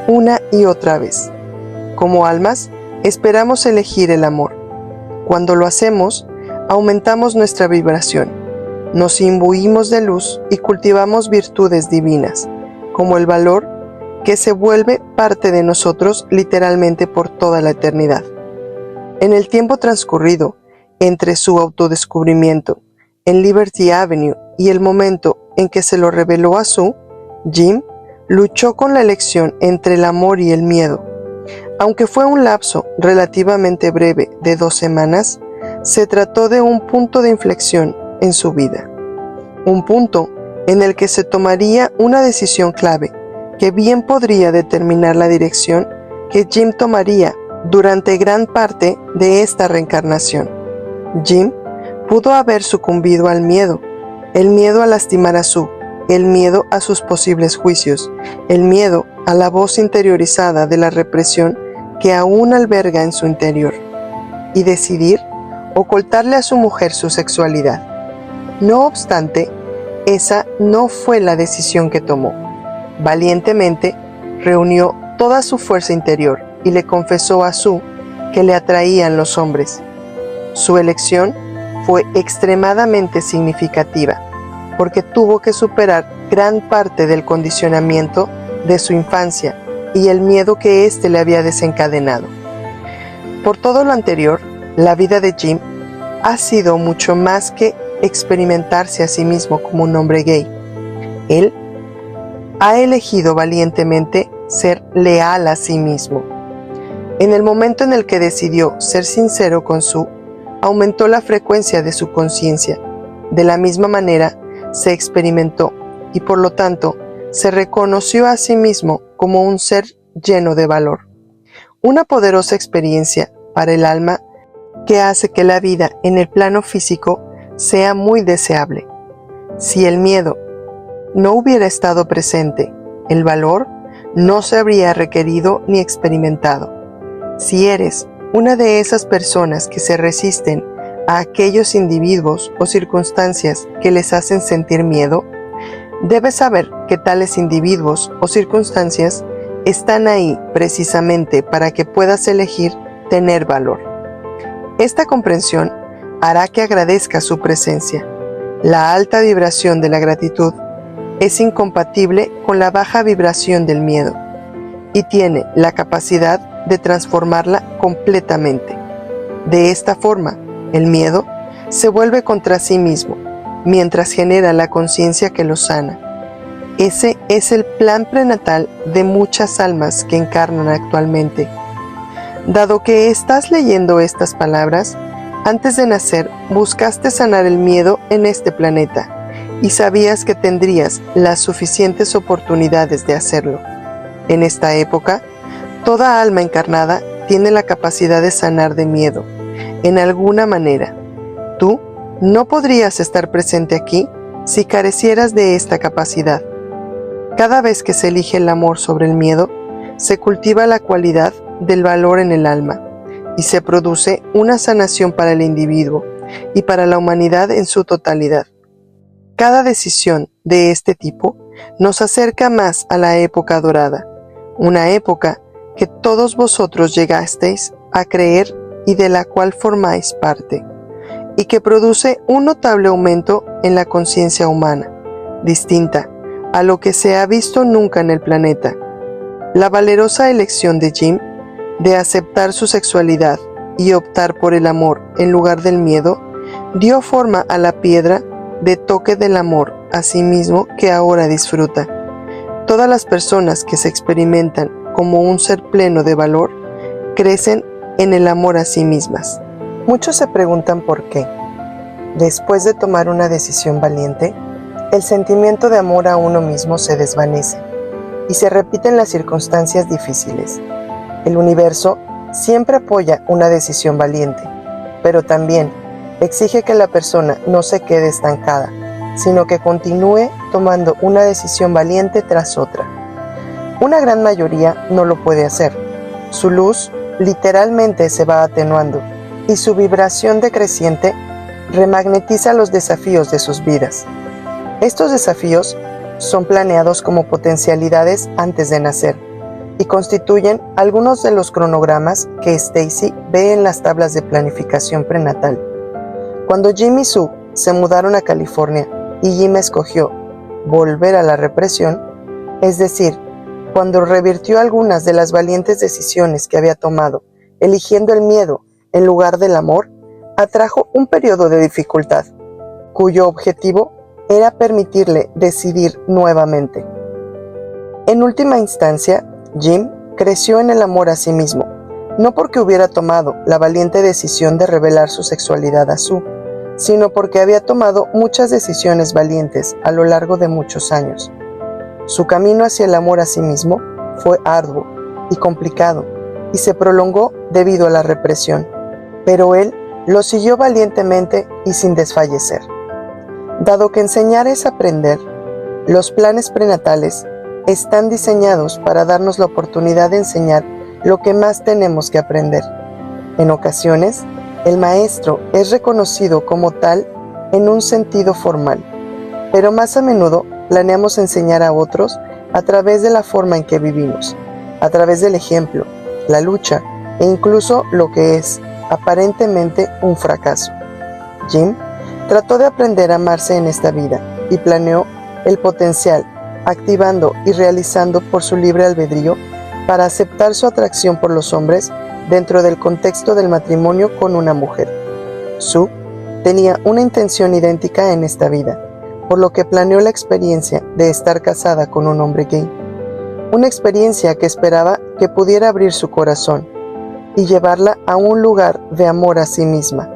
una y otra vez. Como almas, esperamos elegir el amor. Cuando lo hacemos, aumentamos nuestra vibración, nos imbuimos de luz y cultivamos virtudes divinas, como el valor, que se vuelve parte de nosotros literalmente por toda la eternidad. En el tiempo transcurrido entre su autodescubrimiento en Liberty Avenue y el momento en que se lo reveló a Sue, Jim luchó con la elección entre el amor y el miedo. Aunque fue un lapso relativamente breve de 2 semanas, se trató de un punto de inflexión en su vida. Un punto en el que se tomaría una decisión clave que bien podría determinar la dirección que Jim tomaría durante gran parte de esta reencarnación. Jim pudo haber sucumbido al miedo, el miedo a lastimar a Sue, el miedo a sus posibles juicios, el miedo a la voz interiorizada de la represión que aún alberga en su interior, y decidir ocultarle a su mujer su sexualidad. No obstante, esa no fue la decisión que tomó. Valientemente reunió toda su fuerza interior y le confesó a Sue que le atraían los hombres. Su elección fue extremadamente significativa, porque tuvo que superar gran parte del condicionamiento de su infancia y el miedo que éste le había desencadenado. Por todo lo anterior, la vida de Jim ha sido mucho más que experimentarse a sí mismo como un hombre gay. Él ha elegido valientemente ser leal a sí mismo. En el momento en el que decidió ser sincero con Sue, aumentó la frecuencia de su conciencia. De la misma manera, se experimentó y por lo tanto se reconoció a sí mismo como un ser lleno de valor. Una poderosa experiencia para el alma que hace que la vida en el plano físico sea muy deseable. Si el miedo no hubiera estado presente, el valor no se habría requerido ni experimentado. Si eres una de esas personas que se resisten a aquellos individuos o circunstancias que les hacen sentir miedo, debes saber que tales individuos o circunstancias están ahí precisamente para que puedas elegir tener valor. Esta comprensión hará que agradezcas su presencia. La alta vibración de la gratitud es incompatible con la baja vibración del miedo y tiene la capacidad de transformarla completamente. De esta forma, el miedo se vuelve contra sí mismo, mientras genera la conciencia que lo sana. Ese es el plan prenatal de muchas almas que encarnan actualmente. Dado que estás leyendo estas palabras, antes de nacer buscaste sanar el miedo en este planeta y sabías que tendrías las suficientes oportunidades de hacerlo. En esta época, toda alma encarnada tiene la capacidad de sanar de miedo, en alguna manera. Tú no podrías estar presente aquí si carecieras de esta capacidad. Cada vez que se elige el amor sobre el miedo, se cultiva la cualidad del valor en el alma y se produce una sanación para el individuo y para la humanidad en su totalidad. Cada decisión de este tipo nos acerca más a la época dorada, una época que todos vosotros llegasteis a creer y de la cual formáis parte, y que produce un notable aumento en la conciencia humana, distinta a lo que se ha visto nunca en el planeta. La valerosa elección de Jim de aceptar su sexualidad y optar por el amor en lugar del miedo dio forma a la piedra de toque del amor a sí mismo que ahora disfruta. Todas las personas que se experimentan como un ser pleno de valor crecen en el amor a sí mismas. Muchos se preguntan por qué, después de tomar una decisión valiente, el sentimiento de amor a uno mismo se desvanece y se repiten las circunstancias difíciles. El universo siempre apoya una decisión valiente, pero también exige que la persona no se quede estancada, sino que continúe tomando una decisión valiente tras otra. Una gran mayoría no lo puede hacer, Su luz literalmente se va atenuando y su vibración decreciente remagnetiza los desafíos de sus vidas. Estos desafíos son planeados como potencialidades antes de nacer y constituyen algunos de los cronogramas que Stacy ve en las tablas de planificación prenatal. Cuando Jim y Sue se mudaron a California y Jim escogió volver a la represión, es decir, cuando revirtió algunas de las valientes decisiones que había tomado, eligiendo el miedo en lugar del amor, atrajo un periodo de dificultad, cuyo objetivo era permitirle decidir nuevamente. En última instancia, Jim creció en el amor a sí mismo, no porque hubiera tomado la valiente decisión de revelar su sexualidad a Sue, sino porque había tomado muchas decisiones valientes a lo largo de muchos años. Su camino hacia el amor a sí mismo fue arduo y complicado y se prolongó debido a la represión, pero él lo siguió valientemente y sin desfallecer. Dado que enseñar es aprender, los planes prenatales están diseñados para darnos la oportunidad de enseñar lo que más tenemos que aprender. En ocasiones, el maestro es reconocido como tal en un sentido formal, pero más a menudo planeamos enseñar a otros a través de la forma en que vivimos, a través del ejemplo, la lucha e incluso lo que es, aparentemente, un fracaso. Jim trató de aprender a amarse en esta vida y planeó el potencial, activando y realizando por su libre albedrío para aceptar su atracción por los hombres dentro del contexto del matrimonio con una mujer. Sue tenía una intención idéntica en esta vida, por lo que planeó la experiencia de estar casada con un hombre gay, una experiencia que esperaba que pudiera abrir su corazón y llevarla a un lugar de amor a sí misma.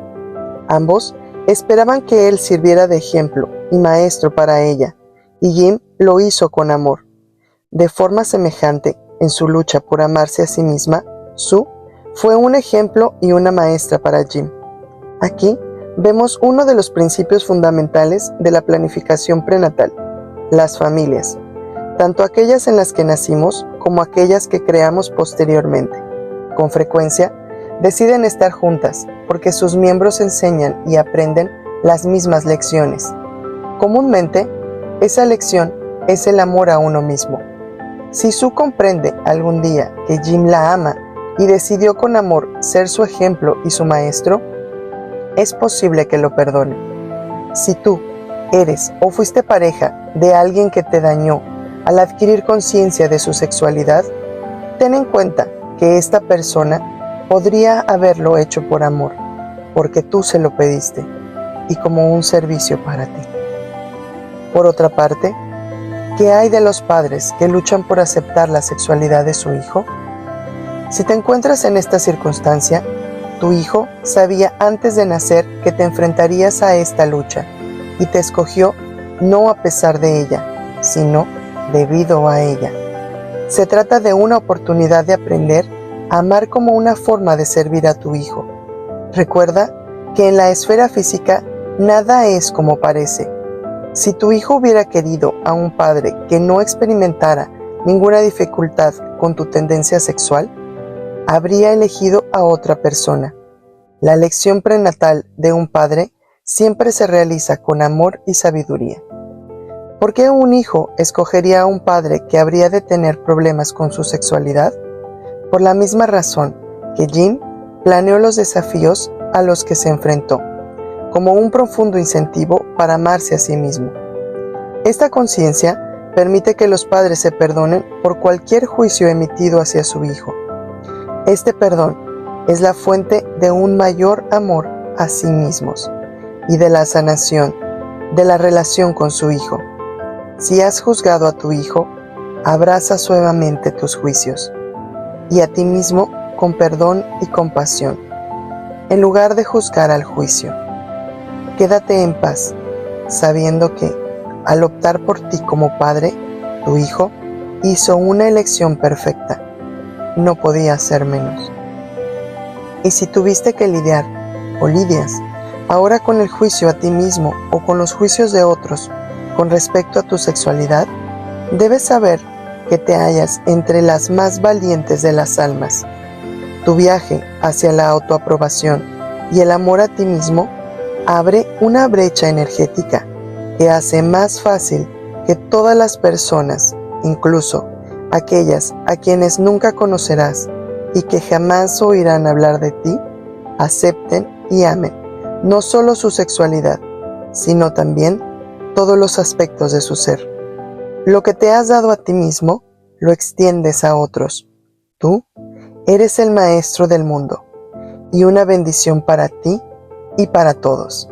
Ambos esperaban que él sirviera de ejemplo y maestro para ella, y Jim lo hizo con amor. De forma semejante, en su lucha por amarse a sí misma, Sue fue un ejemplo y una maestra para Jim. Aquí vemos uno de los principios fundamentales de la planificación prenatal: las familias, tanto aquellas en las que nacimos como aquellas que creamos posteriormente. Con frecuencia, deciden estar juntas porque sus miembros enseñan y aprenden las mismas lecciones. Comúnmente, esa lección es el amor a uno mismo. Si Sue comprende algún día que Jim la ama y decidió con amor ser su ejemplo y su maestro, es posible que lo perdone. Si tú eres o fuiste pareja de alguien que te dañó al adquirir conciencia de su sexualidad, ten en cuenta que esta persona podría haberlo hecho por amor, porque tú se lo pediste y como un servicio para ti. Por otra parte, ¿qué hay de los padres que luchan por aceptar la sexualidad de su hijo? Si te encuentras en esta circunstancia, tu hijo sabía antes de nacer que te enfrentarías a esta lucha y te escogió no a pesar de ella, sino debido a ella. Se trata de una oportunidad de aprender a amar como una forma de servir a tu hijo. Recuerda que en la esfera física nada es como parece. Si tu hijo hubiera querido a un padre que no experimentara ninguna dificultad con tu tendencia sexual, habría elegido a otra persona. La elección prenatal de un padre siempre se realiza con amor y sabiduría. ¿Por qué un hijo escogería a un padre que habría de tener problemas con su sexualidad? Por la misma razón que Jim planeó los desafíos a los que se enfrentó, como un profundo incentivo para amarse a sí mismo. Esta conciencia permite que los padres se perdonen por cualquier juicio emitido hacia su hijo. Este perdón es la fuente de un mayor amor a sí mismos y de la sanación de la relación con su hijo. Si has juzgado a tu hijo, abraza suavemente tus juicios y a ti mismo con perdón y compasión, en lugar de juzgar al juicio. Quédate en paz, sabiendo que, al optar por ti como padre, tu hijo hizo una elección perfecta. No podía ser menos. Y si tuviste que lidiar, o lidias, ahora con el juicio a ti mismo o con los juicios de otros con respecto a tu sexualidad, debes saber que te hallas entre las más valientes de las almas Tu viaje hacia la autoaprobación y el amor a ti mismo abre una brecha energética que hace más fácil que todas las personas, incluso aquellas a quienes nunca conocerás y que jamás oirán hablar de ti, acepten y amen no solo su sexualidad, sino también todos los aspectos de su ser. Lo que te has dado a ti mismo, lo extiendes a otros. Tú eres el maestro del mundo y una bendición para ti y para todos.